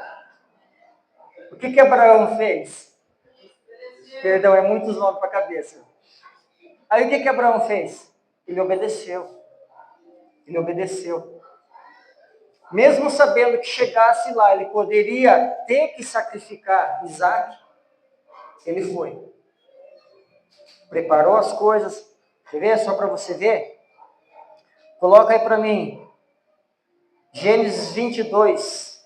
B: O que Abraão fez? Perdão, é muitos nomes para a cabeça. Aí o que Abraão fez? Ele obedeceu. Ele obedeceu. Mesmo sabendo que chegasse lá, ele poderia ter que sacrificar Isaac, ele foi. Preparou as coisas. Quer ver? Só para você ver. Coloca aí para mim. Gênesis 22.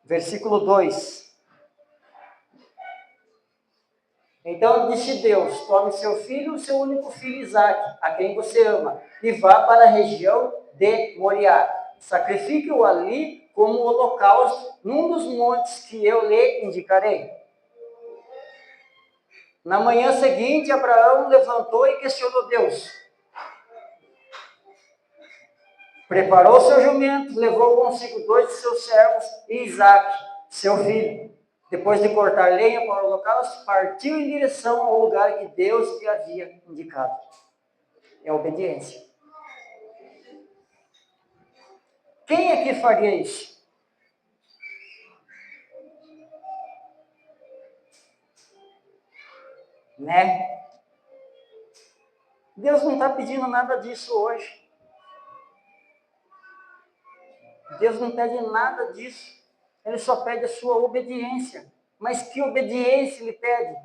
B: Versículo 2. Então disse Deus: tome seu filho, seu único filho Isaque, a quem você ama, e vá para a região de Moriá. Sacrifique-o ali como holocausto num dos montes que eu lhe indicarei. Na manhã seguinte, Abraão levantou e questionou Deus. Preparou seu jumento, levou consigo 2 de seus servos e Isaque, seu filho. Depois de cortar lenha para o holocausto, partiu em direção ao lugar que Deus lhe havia indicado. É a obediência. Quem aqui faria isso? Né? Deus não está pedindo nada disso hoje. Deus não pede nada disso. Ele só pede a sua obediência. Mas que obediência Ele pede?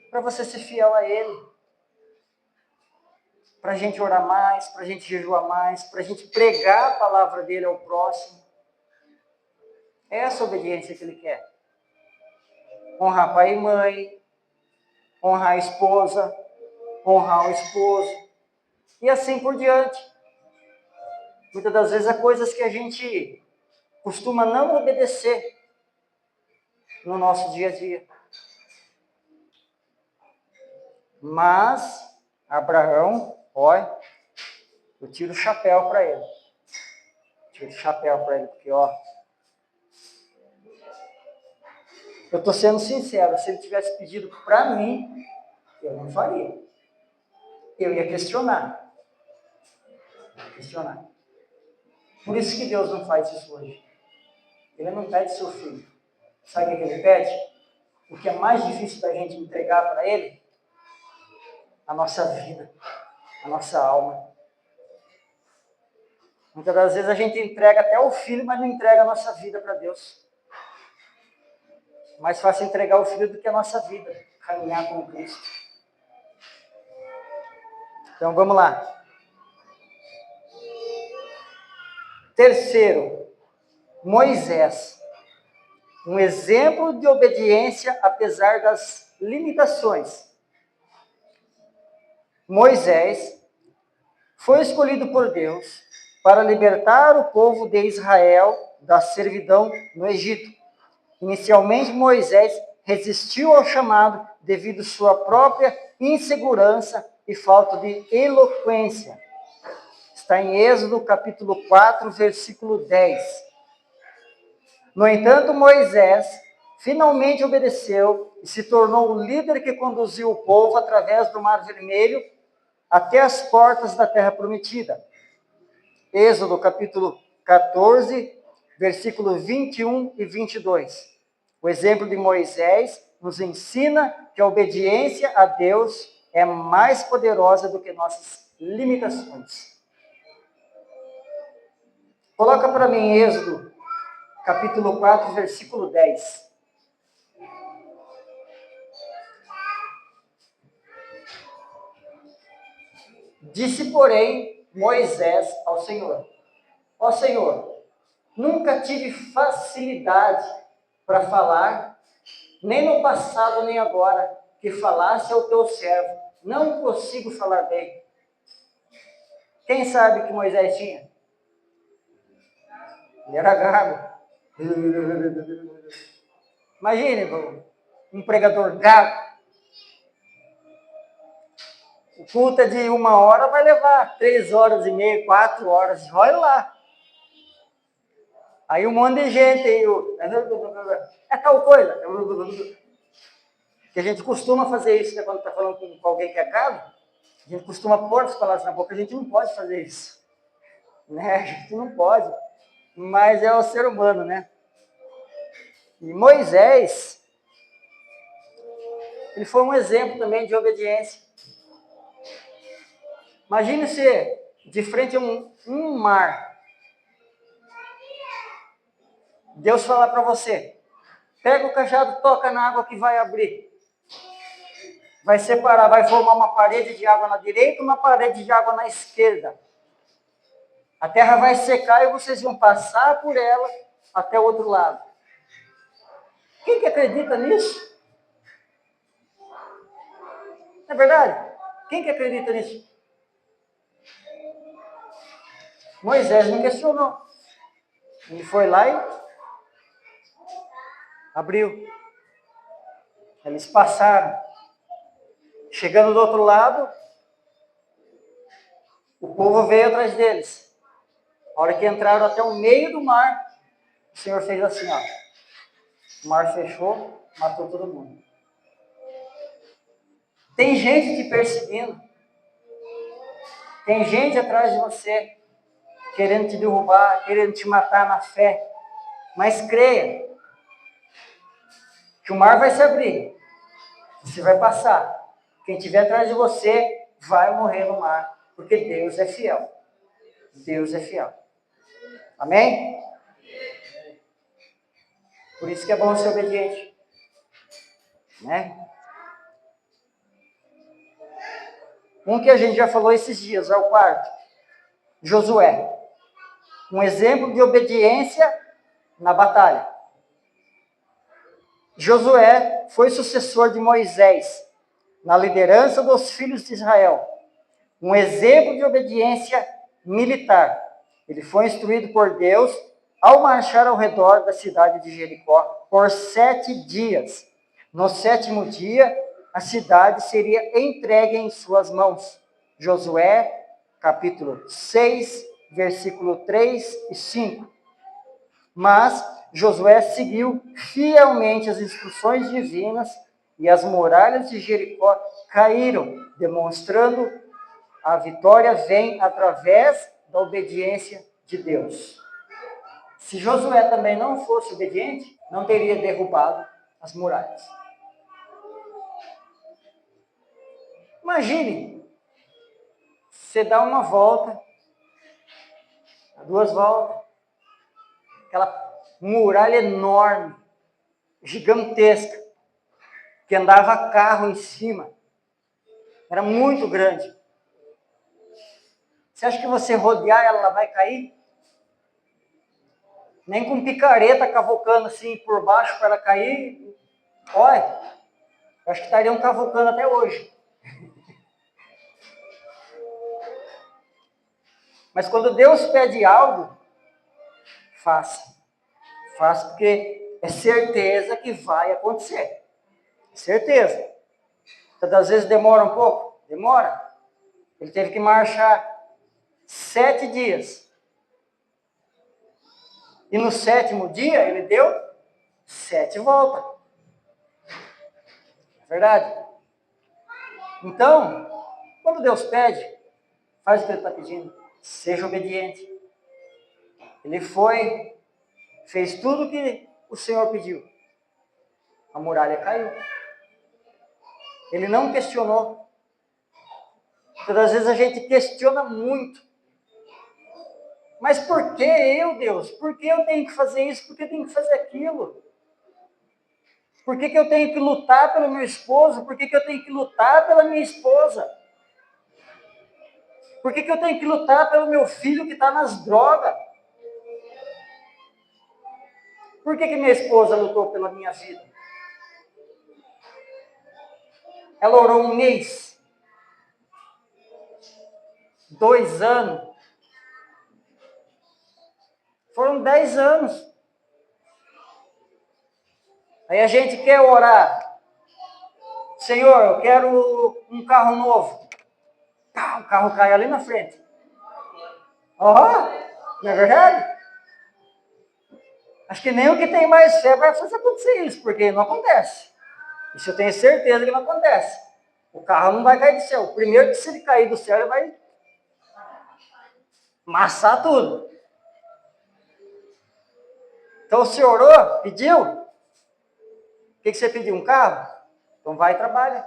B: Para você ser fiel a Ele. Para a gente orar mais, para a gente jejuar mais, para a gente pregar a palavra dEle ao próximo. É essa obediência que Ele quer. Honrar pai e mãe, honrar a esposa, honrar o esposo, e assim por diante. Muitas das vezes há coisas que a gente costuma não obedecer no nosso dia a dia. Mas, Abraão, olha, eu tiro o chapéu para ele. Tiro o chapéu para ele, porque, ó, eu estou sendo sincero, se ele tivesse pedido para mim, eu não faria. Eu ia questionar. Por isso que Deus não faz isso hoje. Ele não pede seu filho. Sabe o que ele pede? O que é mais difícil da gente entregar para ele? A nossa vida, a nossa alma. Muitas das vezes a gente entrega até o filho, mas não entrega a nossa vida para Deus. Mais fácil entregar o filho do que a nossa vida, caminhar com Cristo. Então vamos lá. Terceiro, Moisés. Um exemplo de obediência apesar das limitações. Moisés foi escolhido por Deus para libertar o povo de Israel da servidão no Egito. Inicialmente, Moisés resistiu ao chamado devido à sua própria insegurança e falta de eloquência. Está em Êxodo capítulo 4, versículo 10. No entanto, Moisés finalmente obedeceu e se tornou o líder que conduziu o povo através do Mar Vermelho até as portas da Terra Prometida. Êxodo capítulo 14, versículo 21 e 22. O exemplo de Moisés nos ensina que a obediência a Deus é mais poderosa do que nossas limitações. Coloca para mim Êxodo capítulo 4, versículo 10. Disse, porém, Moisés ao Senhor: ó Senhor, nunca tive facilidade para falar, nem no passado nem agora, que falasse ao teu servo. Não consigo falar bem. Quem sabe que Moisés tinha? Ele era gago. Imagine, um pregador gago. O culto é de 1 hora, vai levar 3 horas e meia, 4 horas. Olha lá. Aí um monte de gente aí, é tal coisa. Que a gente costuma fazer isso, né, quando está falando com alguém que é gago. A gente costuma pôr as palavras na boca, a gente não pode fazer isso. Né? A gente não pode. Mas é o ser humano, né? E Moisés, ele foi um exemplo também de obediência. Imagine você de frente a um mar. Deus falar para você, pega o cajado, toca na água que vai abrir. Vai separar, vai formar uma parede de água na direita e uma parede de água na esquerda. A terra vai secar e vocês vão passar por ela até o outro lado. Quem que acredita nisso? Não é verdade? Quem que acredita nisso? Moisés não questionou. Ele foi lá e abriu. Eles passaram. Chegando do outro lado, o povo veio atrás deles. A hora que entraram até o meio do mar, o Senhor fez assim, ó. O mar fechou, matou todo mundo. Tem gente te perseguindo. Tem gente atrás de você, querendo te derrubar, querendo te matar na fé. Mas creia que o mar vai se abrir. Você vai passar. Quem estiver atrás de você vai morrer no mar, porque Deus é fiel. Deus é fiel. Amém? Por isso que é bom ser obediente. Né? Um que a gente já falou esses dias, é o quarto. Josué. Um exemplo de obediência na batalha. Josué foi sucessor de Moisés na liderança dos filhos de Israel. Um exemplo de obediência militar. Ele foi instruído por Deus ao marchar ao redor da cidade de Jericó por 7 dias. No 7º dia, a cidade seria entregue em suas mãos. Josué, capítulo 6, versículo 3 e 5. Mas Josué seguiu fielmente as instruções divinas e as muralhas de Jericó caíram, demonstrando a vitória vem através da obediência de Deus. Se Josué também não fosse obediente, não teria derrubado as muralhas. Imagine, você dá uma volta, 2 voltas, aquela muralha enorme, gigantesca, que andava carro em cima, era muito grande. Você acha que você rodear ela vai cair? Nem com picareta cavocando assim por baixo para ela cair. Olha, eu acho que estariam cavocando até hoje. Mas quando Deus pede algo, faça. Faça porque é certeza que vai acontecer. Certeza. Todas as vezes demora um pouco? Demora. Ele teve que marchar 7 dias. E no 7º dia, ele deu 7 voltas. É verdade? Então, quando Deus pede, faz o que ele está pedindo. Seja obediente. Ele foi, fez tudo o que o Senhor pediu. A muralha caiu. Ele não questionou. Todas as vezes a gente questiona muito. Mas por que eu, Deus? Por que eu tenho que fazer isso? Por que eu tenho que fazer aquilo? Por que eu tenho que lutar pelo meu esposo? Por que eu tenho que lutar pela minha esposa? Por que eu tenho que lutar pelo meu filho que está nas drogas? Por que minha esposa lutou pela minha vida? Ela orou 1 mês, 2 anos, foram 10 anos. Aí a gente quer orar. Senhor, eu quero um carro novo. O carro cai ali na frente. Não é verdade? Acho que nem o que tem mais fé vai fazer acontecer isso, porque não acontece. Isso eu tenho certeza que não acontece. O carro não vai cair do céu. Primeiro que se ele cair do céu, ele vai amassar tudo. Então o senhor orou, pediu? O que você pediu? Um carro? Então vai e trabalha.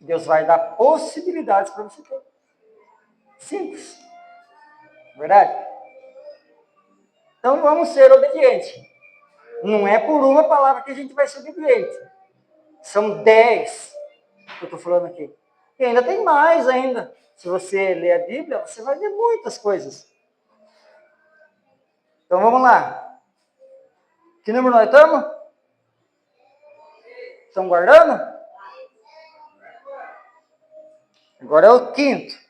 B: Deus vai dar possibilidades para você ter. Simples. Verdade? Então vamos ser obedientes. Não é por uma palavra que a gente vai ser obediente. São 10 que eu estou falando aqui. E ainda tem mais ainda. Se você ler a Bíblia, você vai ver muitas coisas. Então vamos lá. Que número nós estamos? Estão guardando? Agora é o 5º.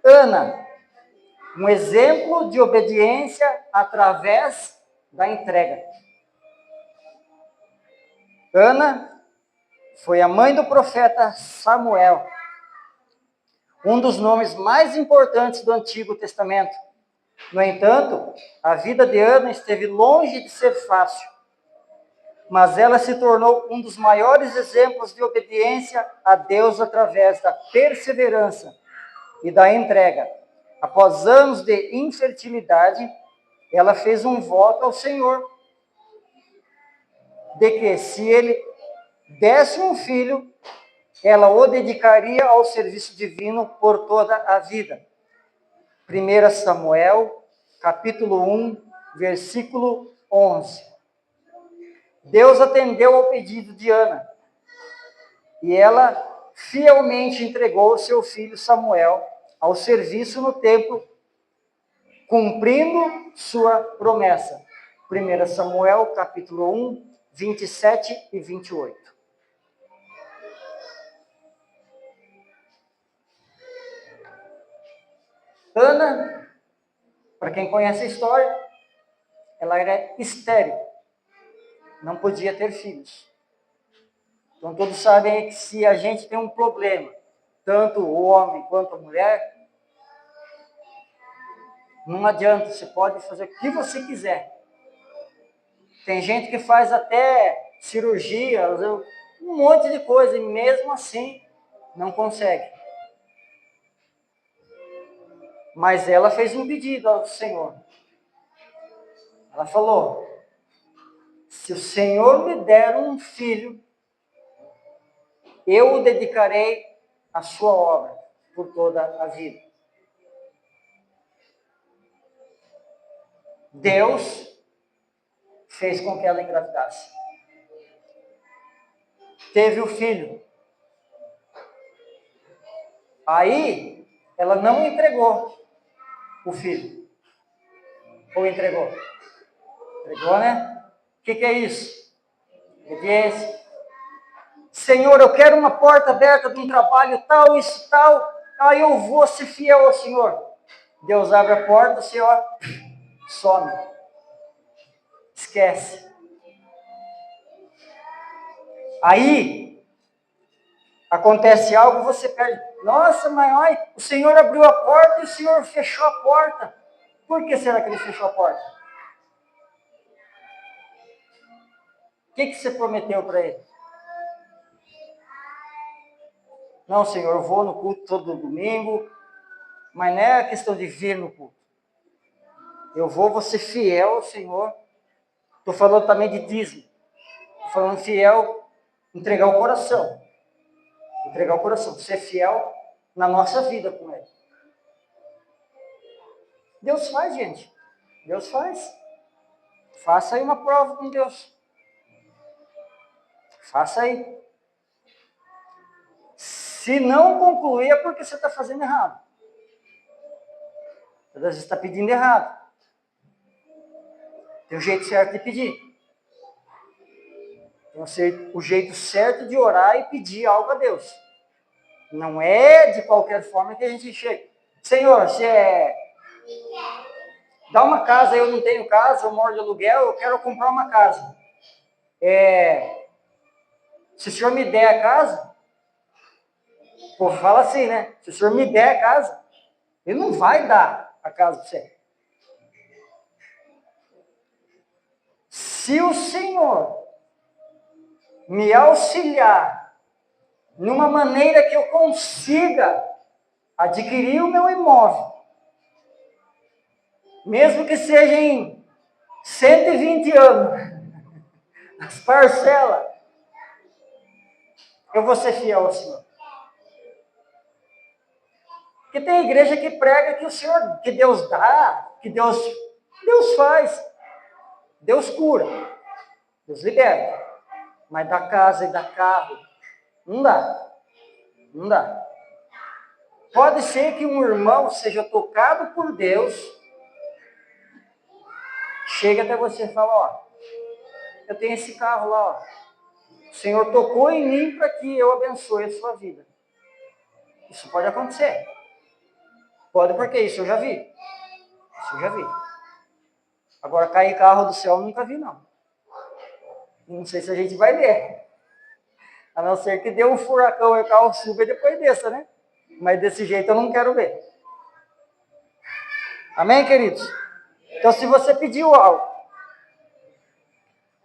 B: Ana, um exemplo de obediência através da entrega. Ana foi a mãe do profeta Samuel, um dos nomes mais importantes do Antigo Testamento. No entanto, a vida de Ana esteve longe de ser fácil, mas ela se tornou um dos maiores exemplos de obediência a Deus através da perseverança e da entrega. Após anos de infertilidade, ela fez um voto ao Senhor de que, se ele desse um filho, ela o dedicaria ao serviço divino por toda a vida. 1 Samuel, capítulo 1, versículo 11. Deus atendeu ao pedido de Ana, e ela fielmente entregou seu filho Samuel ao serviço no templo, cumprindo sua promessa. 1 Samuel, capítulo 1, 27 e 28. Ana, para quem conhece a história, ela era estéril, não podia ter filhos. Então todos sabem que se a gente tem um problema, tanto o homem quanto a mulher, não adianta, você pode fazer o que você quiser. Tem gente que faz até cirurgia, um monte de coisa, e mesmo assim não consegue. Mas ela fez um pedido ao Senhor. Ela falou: se o Senhor me der um filho, eu o dedicarei à sua obra por toda a vida. Deus fez com que ela engravidasse. Teve o filho. Aí, ela não entregou o filho. Ou entregou? Entregou, né? O que é isso? Obediência. Senhor, eu quero uma porta aberta de um trabalho tal, isso tal. Aí eu vou ser fiel ao Senhor. Deus abre a porta, o Senhor some. Esquece. Aí, acontece algo, você perde. Nossa, mas o Senhor abriu a porta e o Senhor fechou a porta. Por que será que ele fechou a porta? O que você prometeu para ele? Não, Senhor, eu vou no culto todo domingo, mas não é questão de vir no culto. Eu vou ser fiel ao Senhor. Estou falando também de dízimo. Estou falando fiel, entregar o coração. Entregar o coração, ser fiel na nossa vida com Ele. Deus faz, gente. Deus faz. Faça aí uma prova com Deus. Faça aí. Se não concluir, é porque você está fazendo errado. Às vezes você está pedindo errado. Tem o jeito certo de pedir. Tem o jeito certo de orar e pedir algo a Deus. Não é de qualquer forma que a gente chega. Senhor, dá uma casa, eu não tenho casa, eu moro de aluguel, eu quero comprar uma casa. Se o Senhor me der a casa, o povo fala assim, né? Se o Senhor me der a casa, Ele não vai dar a casa para você. Se o Senhor me auxiliar numa maneira que eu consiga adquirir o meu imóvel, Mesmo que seja em 120 anos, as parcelas, eu vou ser fiel ao Senhor. Porque tem igreja que prega que o Senhor, que Deus dá, que Deus faz, Deus cura, Deus liberta. Mas da casa e da carro, não dá. Não dá. Pode ser que um irmão seja tocado por Deus, chega até você e fala, ó, eu tenho esse carro lá, ó. O Senhor tocou em mim para que eu abençoe a sua vida. Isso pode acontecer. Pode, porque isso eu já vi. Isso eu já vi. Agora, cair carro do céu eu nunca vi, não. Não sei se a gente vai ver. A não ser que dê um furacão e o carro suba e depois desça, né? Mas desse jeito eu não quero ver. Amém, queridos? Então, se você pediu algo,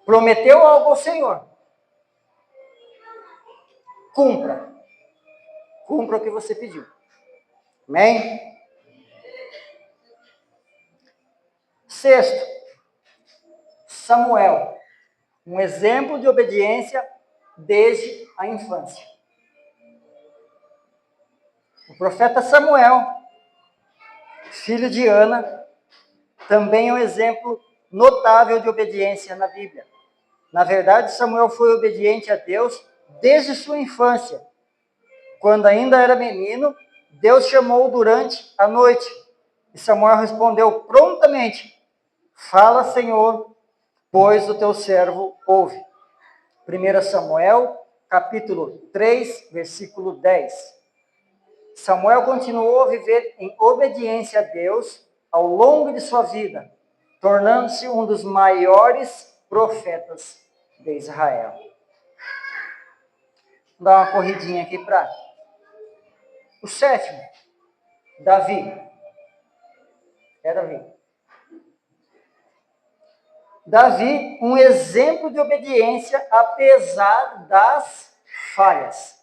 B: prometeu algo ao Senhor, cumpra. Cumpra o que você pediu. Amém? Sexto, Samuel. Um exemplo de obediência desde a infância. O profeta Samuel, filho de Ana, também é um exemplo notável de obediência na Bíblia. Na verdade, Samuel foi obediente a Deus desde sua infância. Quando ainda era menino, Deus chamou-o durante a noite. E Samuel respondeu prontamente, fala, Senhor, pois o teu servo ouve. 1 Samuel, capítulo 3, versículo 10. Samuel continuou a viver em obediência a Deus ao longo de sua vida, tornando-se um dos maiores profetas de Israel. Vou dar uma corridinha aqui para o sétimo, Davi. É Davi. Davi, um exemplo de obediência apesar das falhas.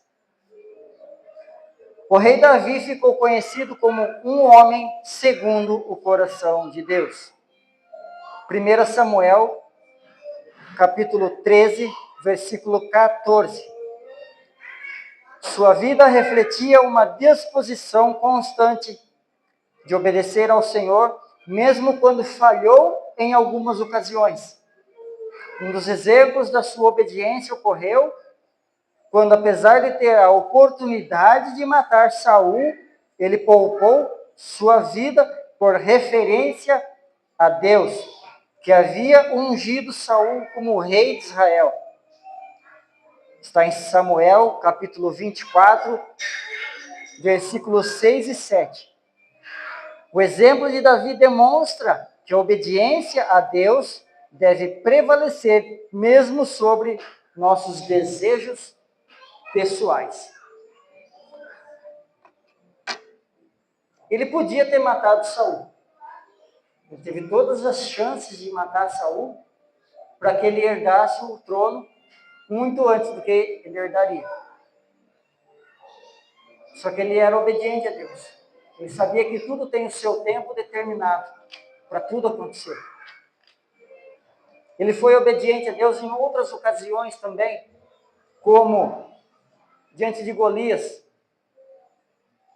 B: O rei Davi ficou conhecido como um homem segundo o coração de Deus. 1 Samuel, capítulo 13, versículo 14. Sua vida refletia uma disposição constante de obedecer ao Senhor, mesmo quando falhou em algumas ocasiões. Um dos exemplos da sua obediência ocorreu quando, apesar de ter a oportunidade de matar Saul, ele poupou sua vida por referência a Deus, que havia ungido Saul como rei de Israel. Está em Samuel, capítulo 24, versículos 6 e 7. O exemplo de Davi demonstra que a obediência a Deus deve prevalecer mesmo sobre nossos desejos pessoais. Ele podia ter matado Saul. Ele teve todas as chances de matar Saul para que ele herdasse o trono muito antes do que ele herdaria. Só que ele era obediente a Deus. Ele sabia que tudo tem o seu tempo determinado para tudo acontecer. Ele foi obediente a Deus em outras ocasiões também, como diante de Golias.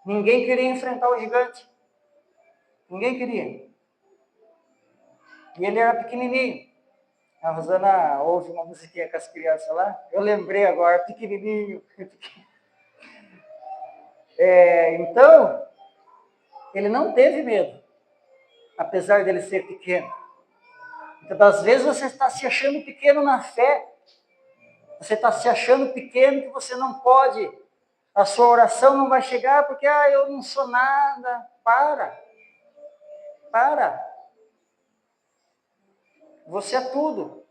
B: Ninguém queria enfrentar o gigante. Ninguém queria. E ele era pequenininho. A Rosana ouve uma musiquinha com as crianças lá. Eu lembrei agora, pequenininho. Então, ele não teve medo, apesar dele ser pequeno. Então, às vezes você está se achando pequeno na fé. Você está se achando pequeno que você não pode. A sua oração não vai chegar porque eu não sou nada. Para. Você é tudo.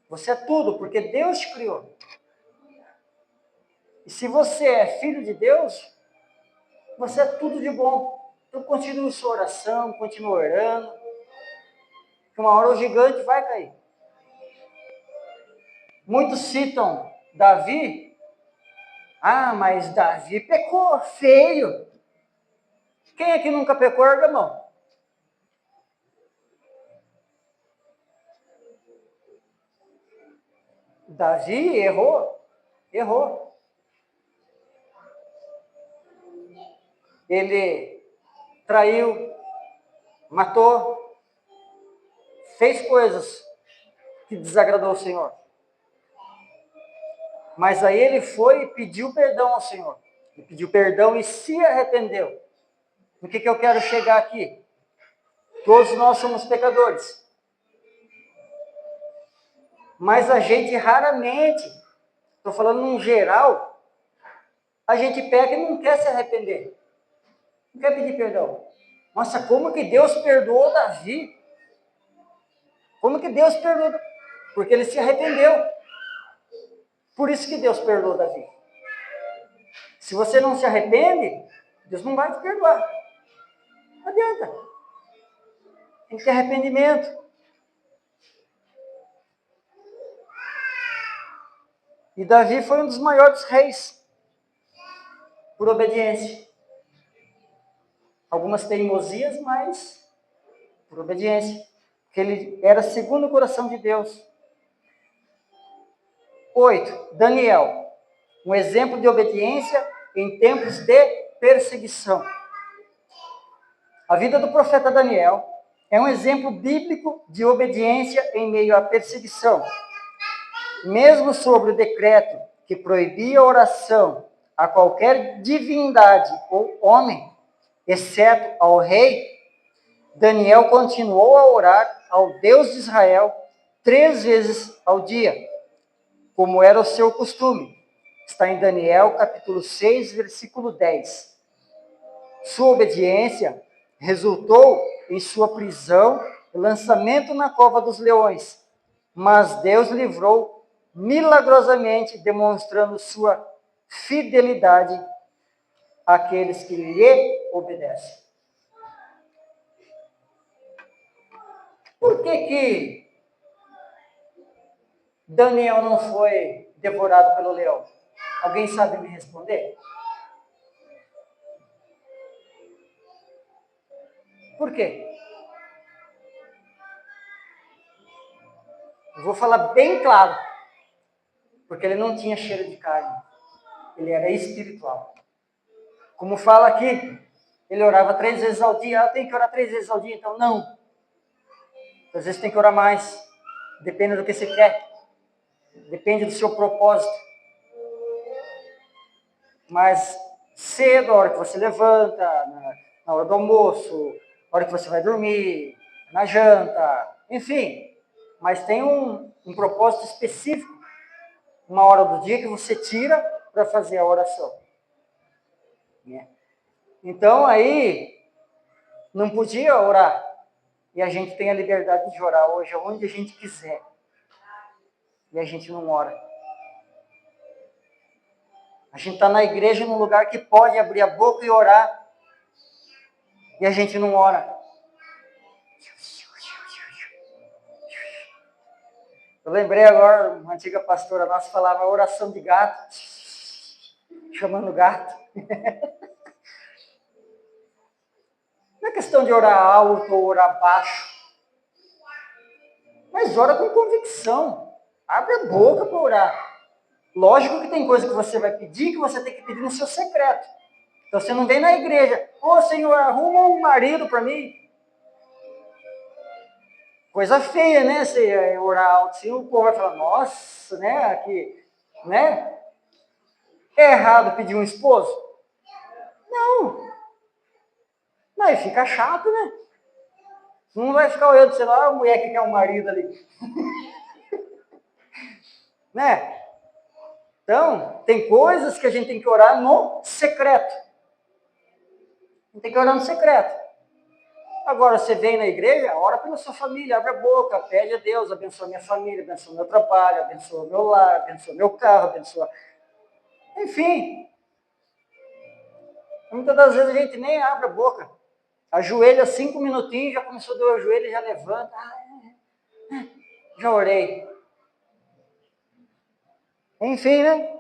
B: Você é tudo, porque Deus te criou. E se você é filho de Deus, você é tudo de bom. Então continue sua oração, continue orando. Que uma hora o gigante vai cair. Muitos citam Davi. Mas Davi pecou feio. Quem é que nunca pecou, erga a mão? Davi errou. Ele traiu, matou, fez coisas que desagradou o Senhor. Mas aí ele foi e pediu perdão ao Senhor. Ele pediu perdão e se arrependeu. O que eu quero chegar aqui? Todos nós somos pecadores. Mas a gente raramente, estou falando num geral, a gente peca e não quer se arrepender. Não quer pedir perdão. Nossa, como que Deus perdoou Davi? Como que Deus perdoou? Porque ele se arrependeu. Por isso que Deus perdoou Davi. Se você não se arrepende, Deus não vai te perdoar. Não adianta. Tem que ter arrependimento. E Davi foi um dos maiores reis por obediência. Algumas teimosias, mas por obediência. Porque ele era segundo o coração de Deus. 8. Daniel. Um exemplo de obediência em tempos de perseguição. A vida do profeta Daniel é um exemplo bíblico de obediência em meio à perseguição. Mesmo sobre o decreto que proibia a oração a qualquer divindade ou homem, exceto ao rei, Daniel continuou a orar ao Deus de Israel 3 vezes ao dia, como era o seu costume. Está em Daniel, capítulo 6, versículo 10. Sua obediência resultou em sua prisão e lançamento na cova dos leões, mas Deus livrou milagrosamente, demonstrando sua fidelidade àqueles que lhe obedecem. Por que Daniel não foi devorado pelo leão? Alguém sabe me responder? Por quê? Eu vou falar bem claro. Porque ele não tinha cheiro de carne. Ele era espiritual. Como fala aqui, ele orava 3 vezes ao dia. Tem que orar 3 vezes ao dia, então não. Às vezes tem que orar mais. Depende do que você quer. Depende do seu propósito. Mas cedo, a hora que você levanta, na hora do almoço, a hora que você vai dormir, na janta, enfim. Mas tem um propósito específico, uma hora do dia que você tira para fazer a oração. Então aí, não podia orar. E a gente tem a liberdade de orar hoje, onde a gente quiser. E a gente não ora. A gente está na igreja num lugar que pode abrir a boca e orar. E a gente não ora. Eu lembrei agora, uma antiga pastora nossa falava oração de gato. Chamando gato. Não é questão de orar alto ou orar baixo. Mas ora com convicção. Abre a boca para orar. Lógico que tem coisa que você vai pedir, que você tem que pedir no seu secreto. Então você não vem na igreja, Senhor, arruma um marido para mim. Coisa feia, né? Você orar alto assim, o povo vai falar, nossa, né? Aqui, né? É errado pedir um esposo? Não. Aí fica chato, né? Não vai ficar olhando, sei lá, a mulher que quer um marido ali. Né? Então, tem coisas que a gente tem que orar no secreto. A gente tem que orar no secreto. Agora, você vem na igreja, ora pela sua família, abre a boca, pede a Deus, abençoa minha família, abençoa meu trabalho, abençoa meu lar, abençoa meu carro, abençoa... Enfim. Muitas das vezes a gente nem abre a boca. Ajoelha 5 minutinhos, já começou a doer o joelho, já levanta. Já orei. Enfim, né?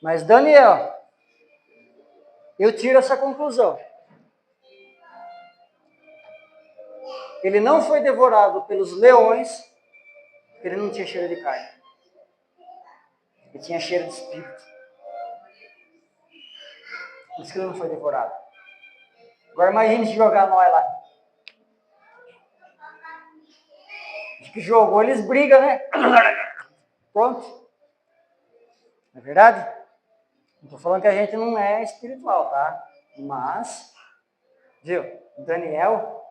B: Mas Daniel, eu tiro essa conclusão. Ele não foi devorado pelos leões, porque ele não tinha cheiro de carne. Ele tinha cheiro de espírito. Por isso que ele não foi devorado. Agora imagine se jogar nós lá. Acho que jogou, eles brigam, né? Pronto. Não é verdade? Não estou falando que a gente não é espiritual, tá? Mas, viu? Daniel,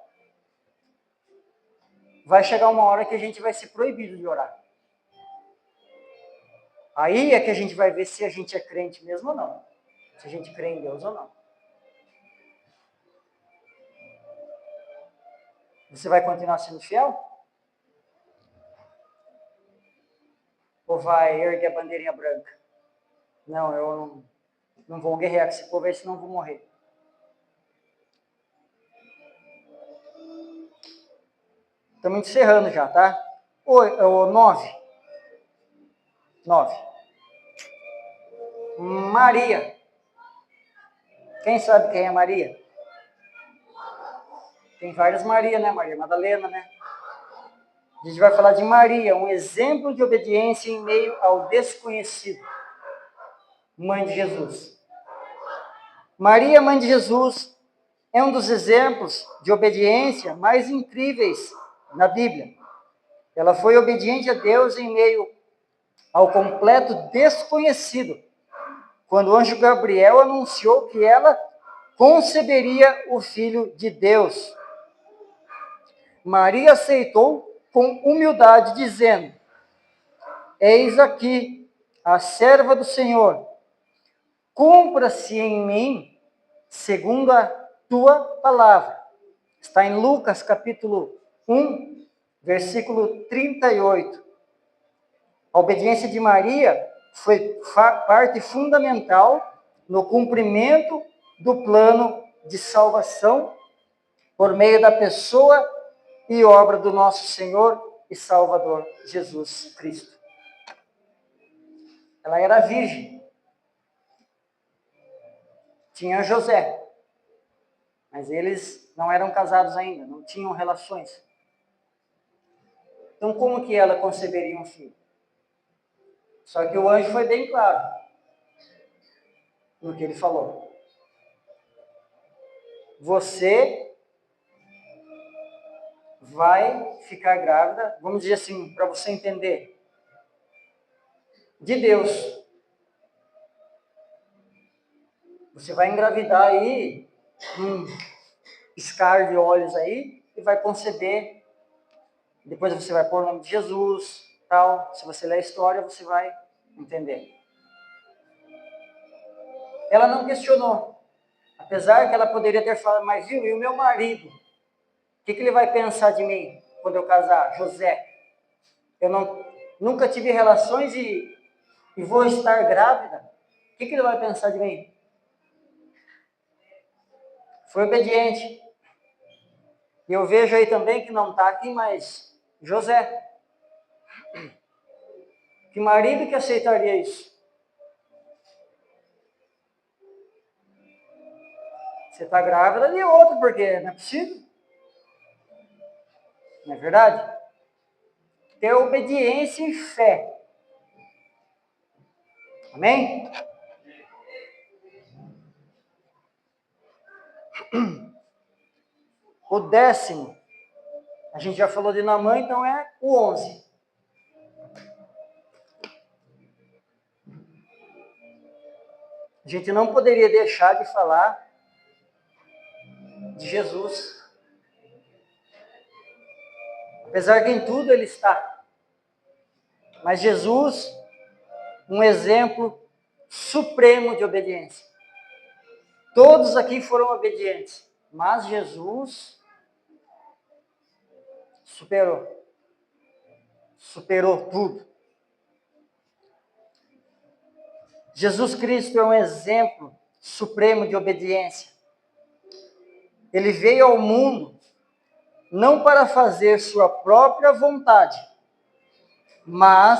B: vai chegar uma hora que a gente vai ser proibido de orar. Aí é que a gente vai ver se a gente é crente mesmo ou não. Se a gente crê em Deus ou não. Você vai continuar sendo fiel? Ou vai erguer a bandeirinha branca? Não, eu não vou guerrear com esse povo aí, senão eu vou morrer. Estamos encerrando já, tá? O 9. Maria. Quem sabe quem é Maria? Tem várias Maria, né? Maria Madalena, né? A gente vai falar de Maria, um exemplo de obediência em meio ao desconhecido. Mãe de Jesus. Maria, mãe de Jesus, é um dos exemplos de obediência mais incríveis na Bíblia. Ela foi obediente a Deus em meio ao completo desconhecido, quando o anjo Gabriel anunciou que ela conceberia o Filho de Deus. Maria aceitou com humildade, dizendo: eis aqui a serva do Senhor, cumpra-se em mim segundo a tua palavra. Está em Lucas capítulo 1, versículo 38. A obediência de Maria foi parte fundamental no cumprimento do plano de salvação por meio da pessoa e obra do nosso Senhor e Salvador Jesus Cristo. Ela era virgem. Tinha José, mas eles não eram casados ainda, não tinham relações. Então, como que ela conceberia um filho? Só que o anjo foi bem claro no que ele falou. Você vai ficar grávida, vamos dizer assim, para você entender, de Deus. Você vai engravidar aí, um piscar de olhos aí, e vai conceber. Depois você vai pôr o nome de Jesus, tal. Se você ler a história, você vai entender. Ela não questionou. Apesar que ela poderia ter falado, mas viu, e o meu marido? O que ele vai pensar de mim quando eu casar? José. Eu nunca tive relações e vou estar grávida. O que ele vai pensar de mim? Foi obediente. E eu vejo aí também que não está aqui, mas José. Que marido que aceitaria isso? Você está grávida de outro, porque não é possível. Não é verdade? Ter obediência e fé. Amém? O 10º, a gente já falou de Naamã, então é o 11. A gente não poderia deixar de falar de Jesus. Apesar que em tudo ele está. Mas Jesus, um exemplo supremo de obediência. Todos aqui foram obedientes, mas Jesus superou tudo. Jesus Cristo é um exemplo supremo de obediência. Ele veio ao mundo não para fazer sua própria vontade, mas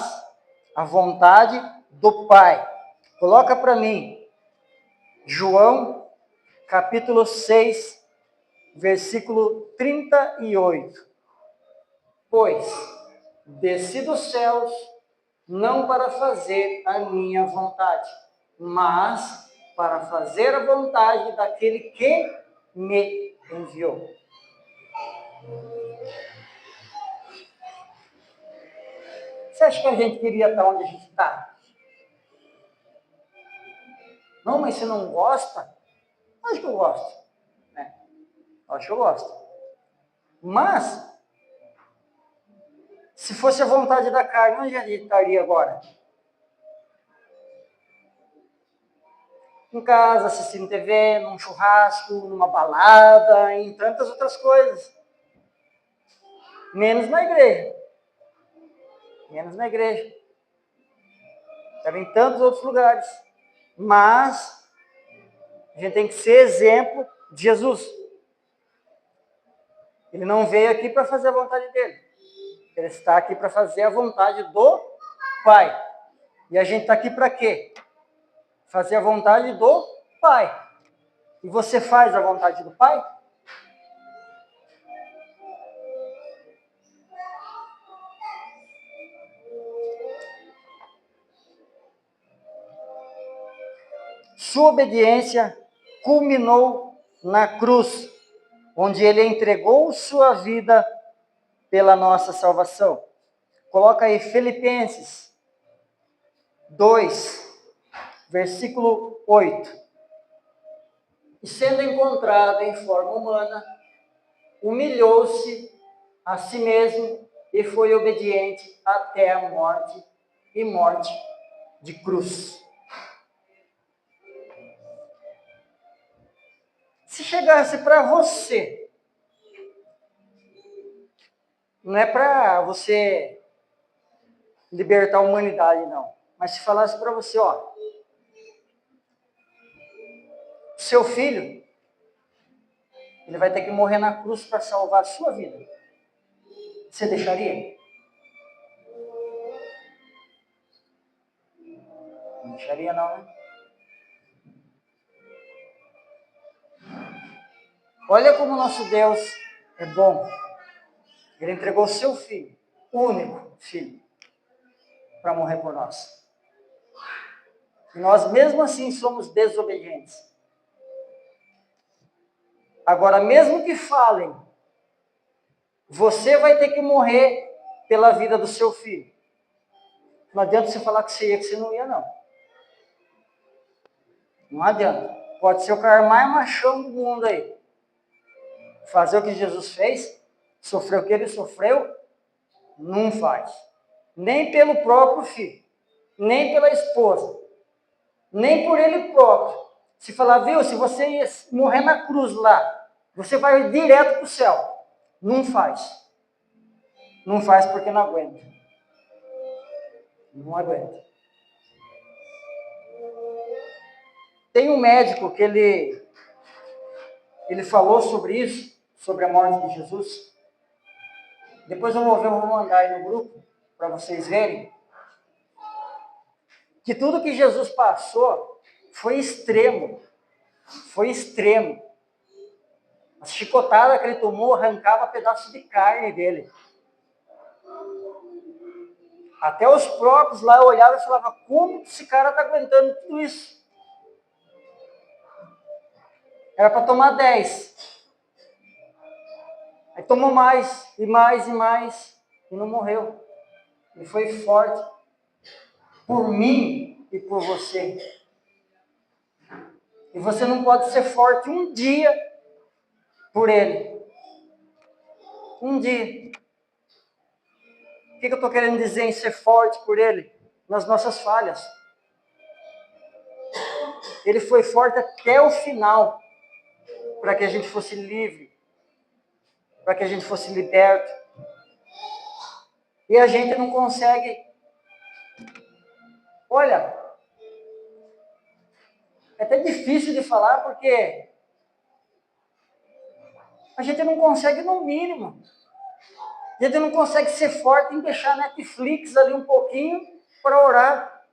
B: a vontade do Pai. Coloca para mim, João, capítulo 6, versículo 38. Pois desci dos céus não para fazer a minha vontade, mas para fazer a vontade daquele que me enviou. Você acha que a gente queria estar onde a gente está? Não, mas você não gosta? Acho que eu gosto. Acho que eu gosto. Mas, se fosse a vontade da carne, onde a gente estaria agora? Em casa, assistindo TV, num churrasco, numa balada, em tantas outras coisas. Menos na igreja. Menos na igreja. Estava em tantos outros lugares. Mas, a gente tem que ser exemplo de Jesus. Ele não veio aqui para fazer a vontade dele. Ele está aqui para fazer a vontade do Pai. E a gente está aqui para quê? Fazer a vontade do Pai. E você faz a vontade do Pai? Sua obediência culminou na cruz, onde ele entregou sua vida pela nossa salvação. Coloca aí Filipenses 2, versículo 8. E sendo encontrado em forma humana, humilhou-se a si mesmo e foi obediente até a morte, e morte de cruz. Se chegasse para você, não é para você libertar a humanidade, não, mas se falasse para você, ó, seu filho, ele vai ter que morrer na cruz para salvar a sua vida, você deixaria? Não deixaria não, né? Olha como o nosso Deus é bom. Ele entregou o seu filho, o único filho, para morrer por nós. E nós mesmo assim somos desobedientes. Agora, mesmo que falem, você vai ter que morrer pela vida do seu filho. Não adianta você falar que você ia, que você não ia, não. Não adianta. Pode ser o cara mais machão do mundo aí. Fazer o que Jesus fez, sofrer o que ele sofreu, não faz. Nem pelo próprio filho, nem pela esposa, nem por ele próprio. Se falar, viu, se você ia morrer na cruz lá, você vai direto para o céu. Não faz. Não faz porque não aguenta. Não aguenta. Tem um médico que ele falou sobre isso, sobre a morte de Jesus. Depois eu vou mandar aí no grupo, para vocês verem, que tudo que Jesus passou foi extremo. Foi extremo. A chicotada que ele tomou arrancava pedaços de carne dele. Até os próprios lá olhavam e falavam, como esse cara está aguentando tudo isso? Era para tomar 10. Aí tomou mais, e mais, e mais, e não morreu. Ele foi forte por mim e por você. E você não pode ser forte um dia por ele. Um dia. O que eu estou querendo dizer em ser forte por ele? Nas nossas falhas. Ele foi forte até o final, para que a gente fosse livre, para que a gente fosse liberto. E a gente não consegue. Olha, é até difícil de falar, porque a gente não consegue no mínimo. A gente não consegue ser forte em deixar a Netflix ali um pouquinho para orar.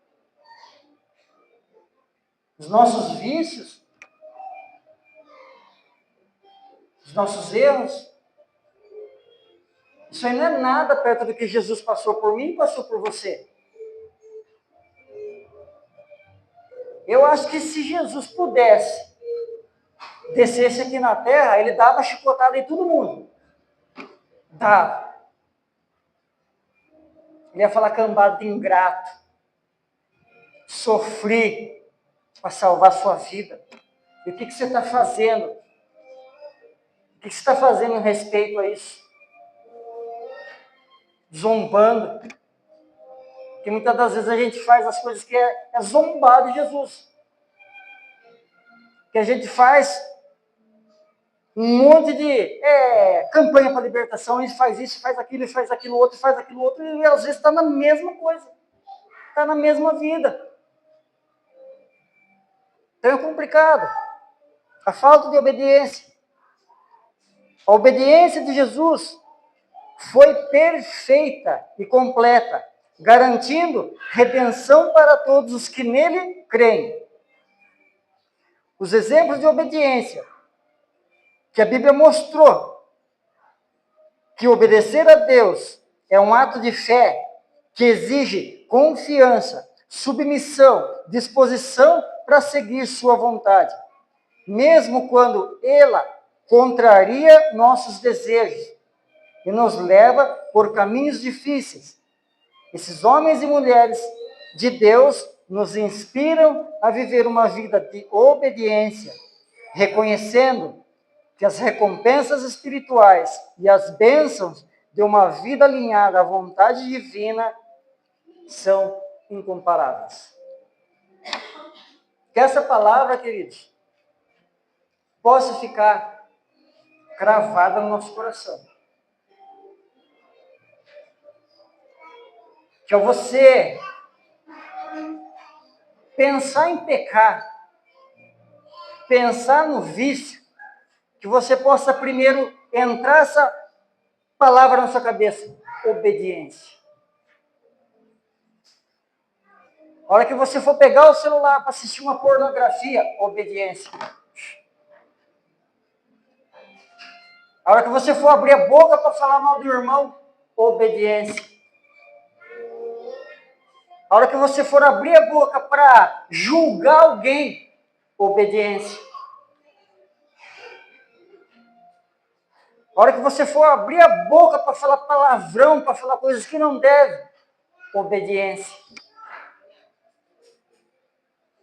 B: Os nossos vícios, os nossos erros, isso aí não é nada perto do que Jesus passou por mim e passou por você. Eu acho que se Jesus pudesse, descesse aqui na terra, ele dava chicotada em todo mundo. Dava. Ele ia falar cambada de ingrato. Sofri para salvar a sua vida. E o que você está fazendo? O que você está fazendo em respeito a isso? Zombando. Porque muitas das vezes a gente faz as coisas que é zombar de Jesus. Que a gente faz um monte de campanha para libertação, e faz isso, faz aquilo, outro, faz aquilo outro, e às vezes está na mesma coisa. Está na mesma vida. Então é complicado. A falta de obediência. A obediência de Jesus foi perfeita e completa, garantindo redenção para todos os que nele creem. Os exemplos de obediência que a Bíblia mostrou que obedecer a Deus é um ato de fé que exige confiança, submissão, disposição para seguir sua vontade, mesmo quando ela contraria nossos desejos e nos leva por caminhos difíceis. Esses homens e mulheres de Deus nos inspiram a viver uma vida de obediência, reconhecendo que as recompensas espirituais e as bênçãos de uma vida alinhada à vontade divina são incomparáveis. Que essa palavra, queridos, possa ficar cravada no nosso coração. Que ao você pensar em pecar, pensar no vício, que você possa primeiro entrar essa palavra na sua cabeça: obediência. A hora que você for pegar o celular para assistir uma pornografia, obediência. A hora que você for abrir a boca para falar mal do irmão, obediência. A hora que você for abrir a boca para julgar alguém, obediência. A hora que você for abrir a boca para falar palavrão, para falar coisas que não deve, obediência.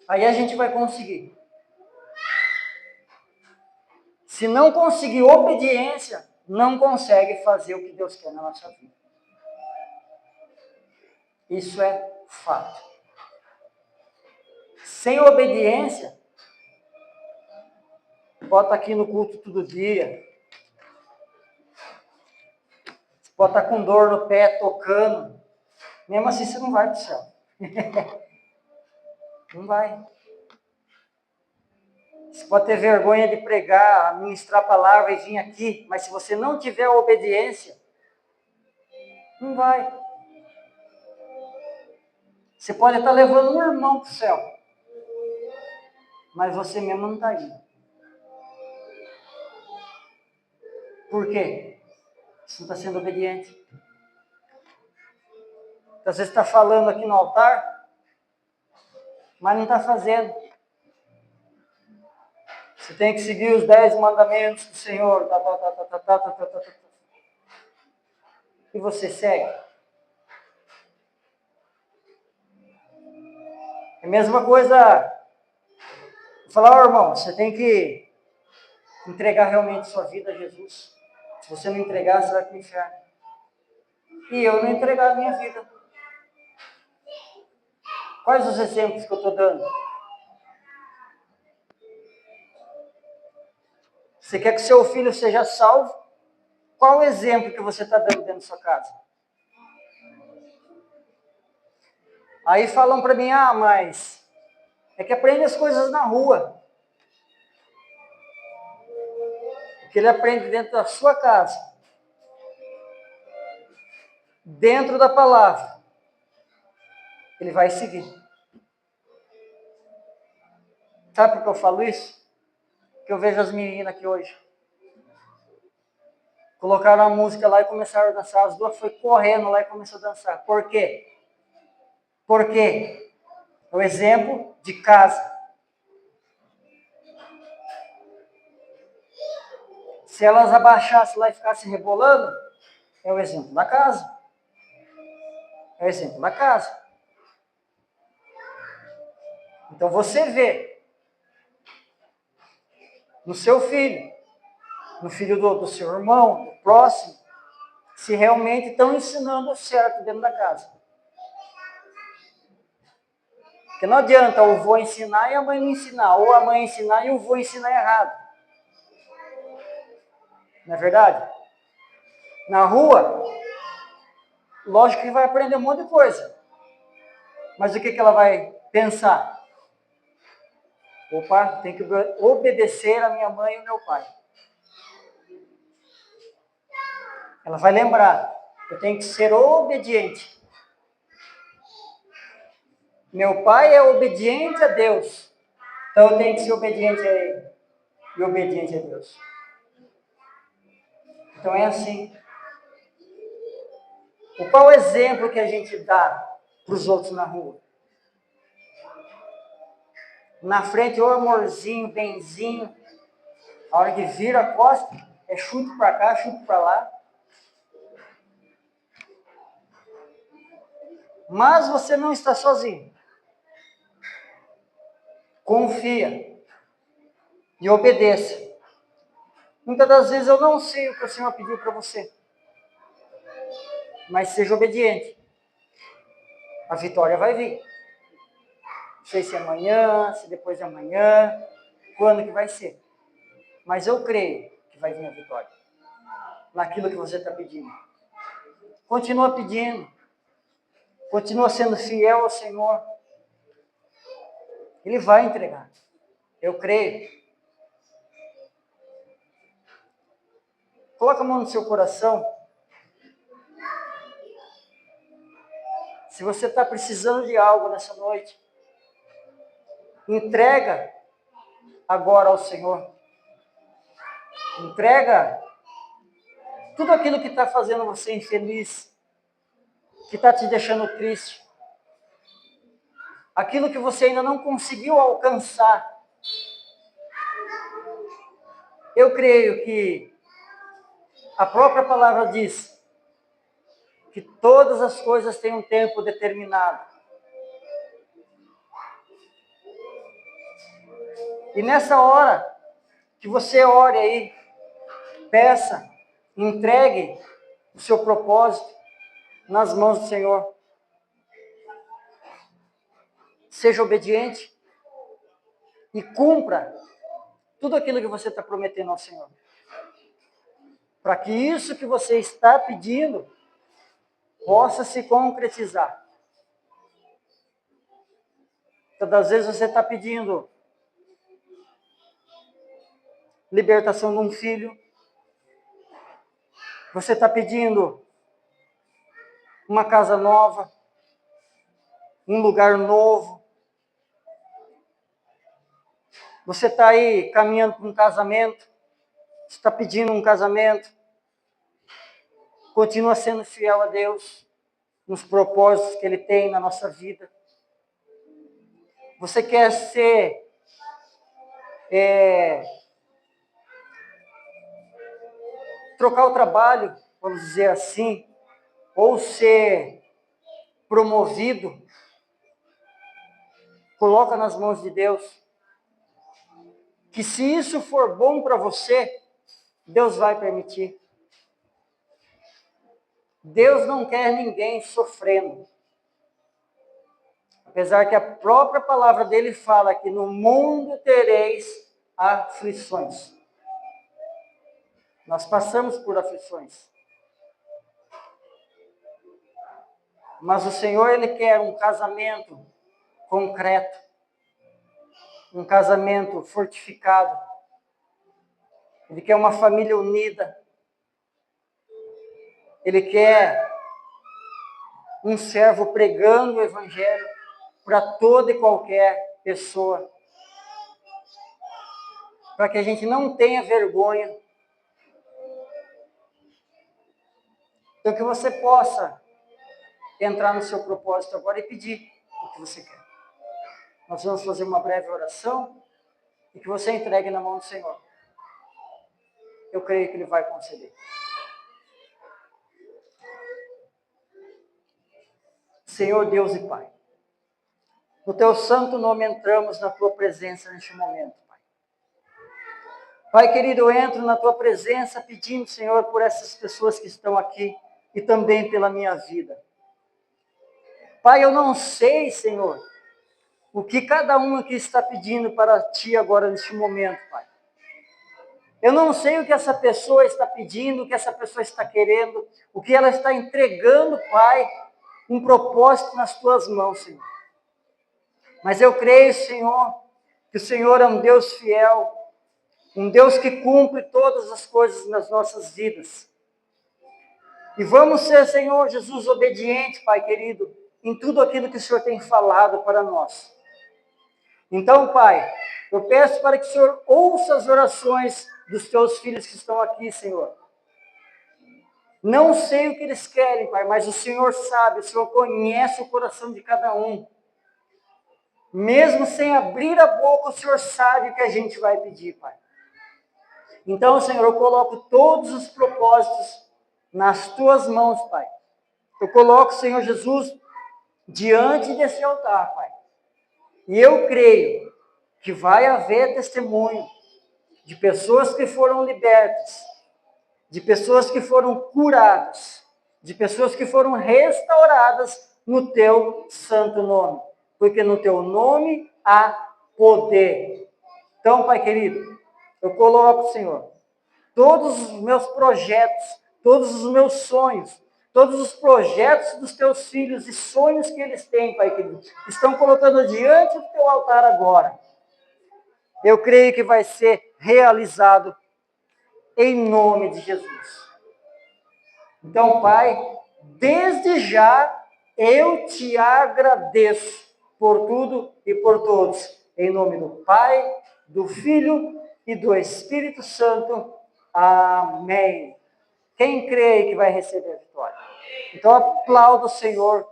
B: Aí a gente vai conseguir. Se não conseguir obediência, não consegue fazer o que Deus quer na nossa vida. Isso é fato. Sem obediência, pode estar aqui no culto todo dia, você pode estar com dor no pé, tocando, mesmo assim você não vai para o céu. Não vai. Você pode ter vergonha de pregar, ministrar a palavra e vir aqui, mas se você não tiver obediência, não vai. Você pode estar levando um irmão para o céu, mas você mesmo não está indo. Por quê? Você não está sendo obediente. Às vezes está falando aqui no altar, mas não está fazendo. Você tem que seguir os 10 mandamentos do Senhor. E você segue. É a mesma coisa. Falar, irmão, você tem que entregar realmente sua vida a Jesus. Se você não entregar, você vai para o inferno. E eu não entregar a minha vida. Quais os exemplos que eu estou dando? Você quer que seu filho seja salvo? Qual o exemplo que você está dando dentro da sua casa? Aí falam para mim, mas é que aprende as coisas na rua. Porque ele aprende dentro da sua casa. Dentro da palavra. Ele vai seguir. Sabe por que eu falo isso? Porque eu vejo as meninas aqui hoje. Colocaram a música lá e começaram a dançar. As duas foi correndo lá e começou a dançar. Por quê? Porque é o exemplo de casa. Se elas abaixassem lá e ficassem rebolando, é o exemplo da casa. É o exemplo da casa. Então você vê no seu filho, no filho do seu irmão, do próximo, se realmente estão ensinando o certo dentro da casa. Porque não adianta o vô ensinar e a mãe não ensinar, ou a mãe ensinar e o vô ensinar errado. Não é verdade? Na rua, lógico que vai aprender um monte de coisa. Mas o que ela vai pensar? Opa, tem que obedecer a minha mãe e o meu pai. Ela vai lembrar, eu tenho que ser obediente. Meu pai é obediente a Deus, então eu tenho que ser obediente a Ele e obediente a Deus. Então é assim. Qual o exemplo que a gente dá para os outros na rua? Na frente, ô amorzinho, benzinho. A hora que vira a costa, é chute para cá, chute para lá. Mas você não está sozinho. Confia e obedeça. Muitas das vezes eu não sei o que o Senhor pediu para você. Mas seja obediente. A vitória vai vir. Não sei se é amanhã, se depois de amanhã, quando que vai ser. Mas eu creio que vai vir a vitória. Naquilo que você está pedindo. Continua pedindo. Continua sendo fiel ao Senhor. Ele vai entregar. Eu creio. Coloca a mão no seu coração. Se você está precisando de algo nessa noite, entrega agora ao Senhor. Entrega tudo aquilo que está fazendo você infeliz, que está te deixando triste, aquilo que você ainda não conseguiu alcançar. Eu creio que a própria palavra diz que todas as coisas têm um tempo determinado. E nessa hora que você ore aí, peça, entregue o seu propósito nas mãos do Senhor. Seja obediente e cumpra tudo aquilo que você está prometendo ao Senhor. Para que isso que você está pedindo possa se concretizar. Todas as vezes você está pedindo libertação de um filho, você está pedindo uma casa nova, um lugar novo, você está aí caminhando para um casamento, você está pedindo um casamento, continua sendo fiel a Deus, nos propósitos que Ele tem na nossa vida. Você quer ser trocar o trabalho, vamos dizer assim, ou ser promovido, coloca nas mãos de Deus. Que se isso for bom para você, Deus vai permitir. Deus não quer ninguém sofrendo. Apesar que a própria palavra dele fala que no mundo tereis aflições. Nós passamos por aflições. Mas o Senhor, Ele quer um casamento concreto. Um casamento fortificado. Ele quer uma família unida. Ele quer um servo pregando o Evangelho para toda e qualquer pessoa. Para que a gente não tenha vergonha. Então que você possa entrar no seu propósito agora e pedir o que você quer. Nós vamos fazer uma breve oração e que você entregue na mão do Senhor. eu creio que Ele vai conceder. Senhor Deus e Pai, no Teu santo nome entramos na Tua presença neste momento, Pai. Pai querido, eu entro na Tua presença pedindo, Senhor, por essas pessoas que estão aqui e também pela minha vida. Pai, eu não sei, Senhor, o que cada um aqui está pedindo para Ti agora neste momento, Pai. Eu não sei o que essa pessoa está pedindo, o que essa pessoa está querendo, o que ela está entregando, Pai, um propósito nas Tuas mãos, Senhor. Mas eu creio, Senhor, que o Senhor é um Deus fiel, um Deus que cumpre todas as coisas nas nossas vidas. E vamos ser, Senhor Jesus, obedientes, Pai querido, em tudo aquilo que o Senhor tem falado para nós. Então, Pai, eu peço para que o Senhor ouça as orações dos Teus filhos que estão aqui, Senhor. Não sei o que eles querem, Pai, mas o Senhor sabe, o Senhor conhece o coração de cada um. Mesmo sem abrir a boca, o Senhor sabe o que a gente vai pedir, Pai. Então, Senhor, eu coloco todos os propósitos nas Tuas mãos, Pai. Eu coloco, Senhor Jesus, diante desse altar, Pai. E eu creio que vai haver testemunho de pessoas que foram libertas, de pessoas que foram curadas, de pessoas que foram restauradas no Teu santo nome. Porque no Teu nome há poder. Então, Pai querido, eu coloco, Senhor, todos os meus projetos, todos os meus sonhos, todos os projetos dos Teus filhos e sonhos que eles têm, Pai querido, estão colocando diante do Teu altar agora. Eu creio que vai ser realizado em nome de Jesus. Então, Pai, desde já eu Te agradeço por tudo e por todos. Em nome do Pai, do Filho e do Espírito Santo. Amém. Quem crê que vai receber a vitória? Então aplauda o Senhor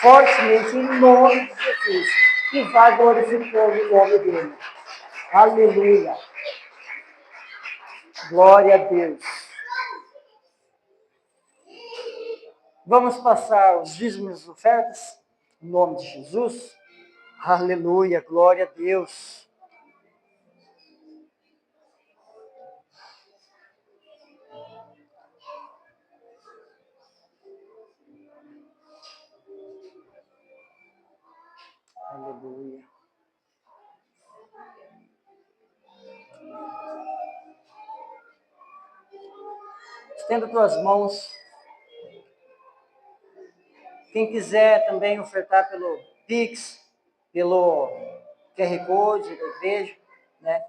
B: fortemente em nome de Jesus e vá glorificando o nome dele. Aleluia. Glória a Deus. Vamos passar os dízimos e ofertas em nome de Jesus. Aleluia, glória a Deus. Aleluia. Estenda tuas mãos. Quem quiser também ofertar pelo Pix, pelo QR Code da igreja, né?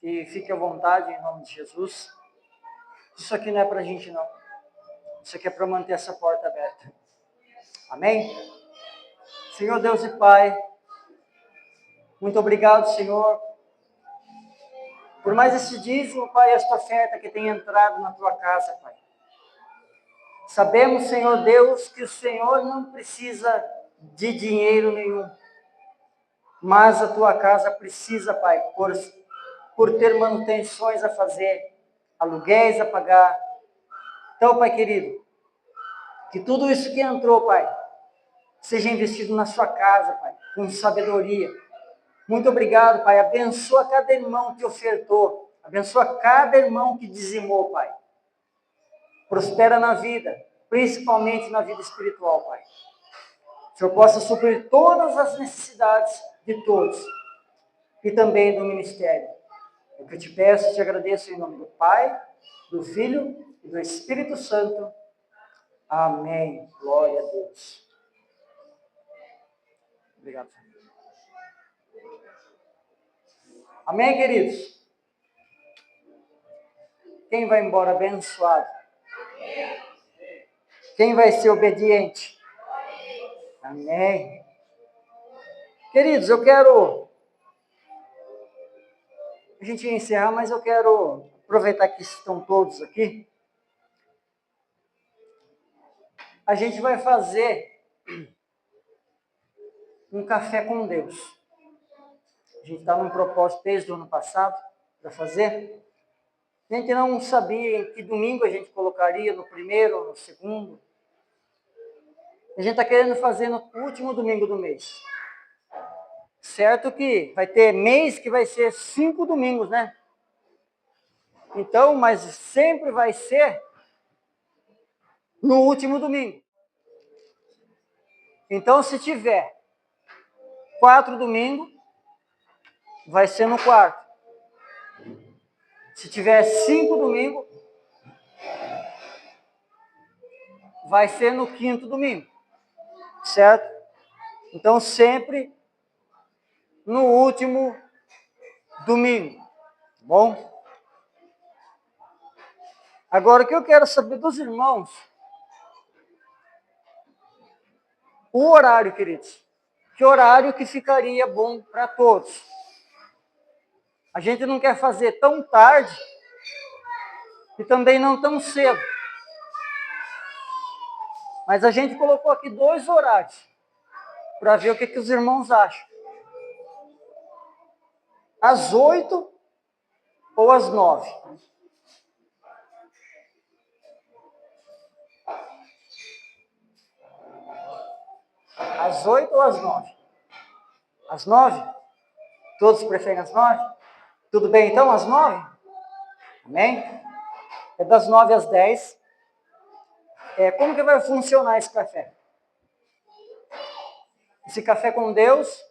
B: Que fique à vontade em nome de Jesus. Isso aqui não é para a gente, não. Isso aqui é para manter essa porta aberta. Amém? Senhor Deus e Pai, muito obrigado, Senhor, por mais esse dízimo, Pai, esta oferta que tem entrado na Tua casa, Pai. Sabemos, Senhor Deus, que o Senhor não precisa de dinheiro nenhum, mas a Tua casa precisa, Pai, por ter manutenções a fazer, aluguéis a pagar. Então, Pai querido, que tudo isso que entrou, Pai, seja investido na Sua casa, Pai, com sabedoria. Muito obrigado, Pai. Abençoa cada irmão que ofertou. Abençoa cada irmão que dizimou, Pai. Prospera na vida, principalmente na vida espiritual, Pai. Que o Senhor possa suprir todas as necessidades de todos e também do ministério. É o que eu te peço e te agradeço em nome do Pai, do Filho e do Espírito Santo. Amém. Glória a Deus. Obrigado. Amém, queridos? Quem vai embora abençoado? Quem vai ser obediente? Amém. Queridos, eu quero... A gente ia encerrar, mas eu quero aproveitar que estão todos aqui. A gente vai fazer um café com Deus. A gente está num propósito desde o ano passado para fazer. A gente não sabia em que domingo a gente colocaria, no primeiro ou no segundo. A gente está querendo fazer no último domingo do mês. Certo que vai ter mês que vai ser 5 domingos, né? Então, mas sempre vai ser no último domingo. Então, se tiver 4 domingos, vai ser no quarto. Se tiver 5 domingos, vai ser no quinto domingo. Certo? Então, sempre no último domingo. Bom? Agora, o que eu quero saber dos irmãos, o horário, queridos. Que horário que ficaria bom para todos? A gente não quer fazer tão tarde e também não tão cedo. Mas a gente colocou aqui 2 horários para ver o que os irmãos acham. Às 8 ou às 9? Às 8 ou às 9? Às 9? Todos preferem às 9? Tudo bem então, às 9? Amém? É das 9 às 10. Como que vai funcionar esse café? Esse café com Deus,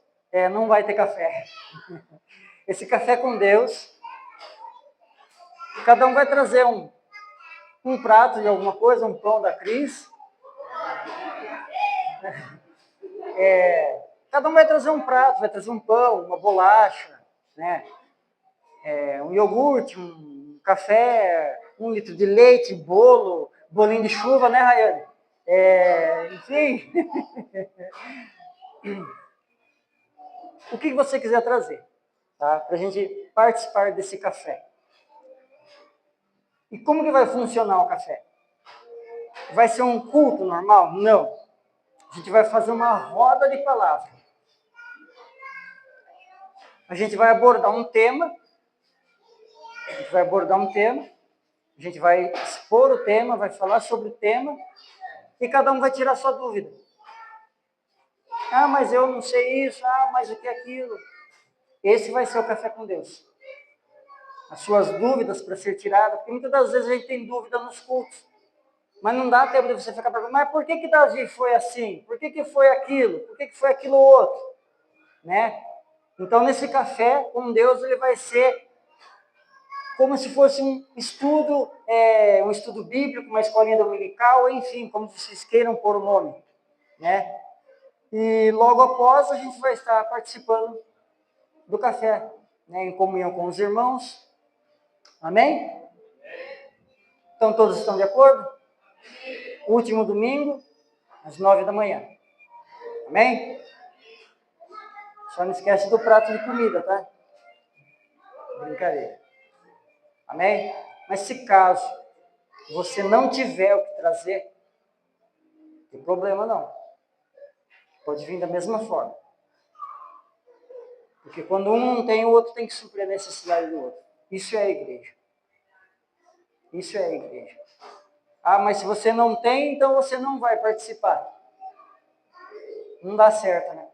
B: não vai ter café. Esse café com Deus, cada um vai trazer um prato de alguma coisa, um pão da Cris. Cada um vai trazer um prato, vai trazer um pão, uma bolacha, né? Um iogurte, um café, 1 litro de leite, bolo, bolinho de chuva, né, Rayane? Enfim. O que você quiser trazer, tá? Para a gente participar desse café. E como que vai funcionar o café? Vai ser um culto normal? Não. A gente vai fazer uma roda de palavra. A gente vai abordar um tema. A gente vai expor o tema, vai falar sobre o tema. E cada um vai tirar sua dúvida. Ah, mas eu não sei isso. Ah, mas o que é aquilo? Esse vai ser o café com Deus. As suas dúvidas para ser tiradas. Porque muitas das vezes a gente tem dúvida nos cultos. Mas não dá tempo de você ficar perguntando, mas por que Davi foi assim? Por que foi aquilo? Por que foi aquilo outro? Né? Então, nesse café com Deus, ele vai ser como se fosse um estudo bíblico, uma escolinha dominical, enfim, como vocês queiram pôr o nome. Né? E logo após, a gente vai estar participando do café, né, em comunhão com os irmãos. Amém? Então, todos estão de acordo? Último domingo, às 9 da manhã. Amém? Só não esquece do prato de comida, tá? Brincadeira. Amém? Mas se caso você não tiver o que trazer, não tem problema não. Pode vir da mesma forma. Porque quando um não tem, o outro tem que suprir a necessidade do outro. Isso é a igreja. Isso é a igreja. Ah, mas se você não tem, então você não vai participar. Não dá certo, né?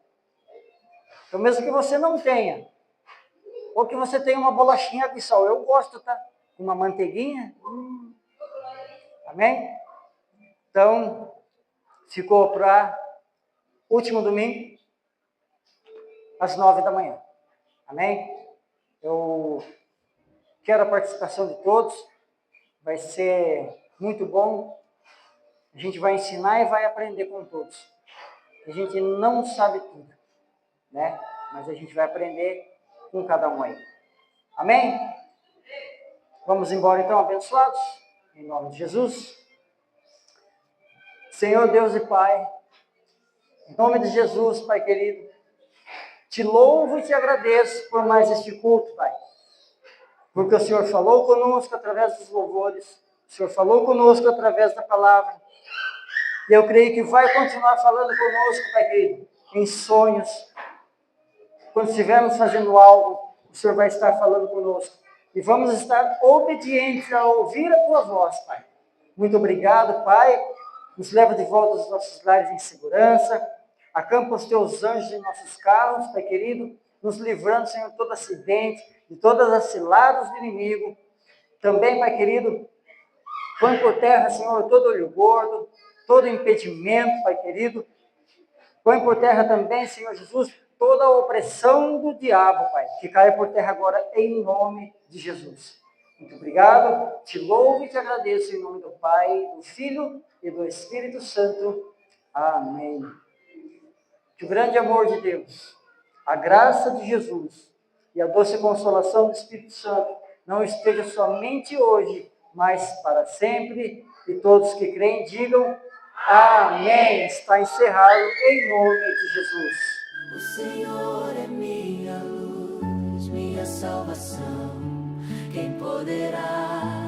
B: Então, mesmo que você não tenha, ou que você tenha uma bolachinha de sal, eu gosto, tá? Uma manteiguinha. Amém? Então, ficou para último domingo, às 9 da manhã. Amém? Eu quero a participação de todos. Vai ser muito bom. A gente vai ensinar e vai aprender com todos. A gente não sabe tudo, né? Mas a gente vai aprender com cada um aí. Amém? Vamos embora então, abençoados? Em nome de Jesus. Senhor Deus e Pai, em nome de Jesus, Pai querido, te louvo e te agradeço por mais este culto, Pai. Porque o Senhor falou conosco através dos louvores, o Senhor falou conosco através da palavra. E eu creio que vai continuar falando conosco, Pai querido, em sonhos. Quando estivermos fazendo algo, o Senhor vai estar falando conosco. e vamos estar obedientes a ouvir a tua voz, Pai. Muito obrigado, Pai. Nos leva de volta aos nossos lares em segurança. Acampa os teus anjos em nossos carros, Pai querido, nos livrando, Senhor, de todo acidente, de todas as ciladas do inimigo. Também, Pai querido, põe por terra, Senhor, todo olho gordo, todo impedimento, Pai querido. Põe por terra também, Senhor Jesus, toda a opressão do diabo, Pai, que caia por terra agora em nome de Jesus. Muito obrigado, te louvo e te agradeço em nome do Pai, do Filho e do Espírito Santo. Amém. Que o grande amor de Deus, a graça de Jesus e a doce consolação do Espírito Santo não esteja somente hoje, mas para sempre. E todos que creem digam amém. Está encerrado em nome de Jesus.
D: O Senhor é minha luz, minha salvação. Quem poderá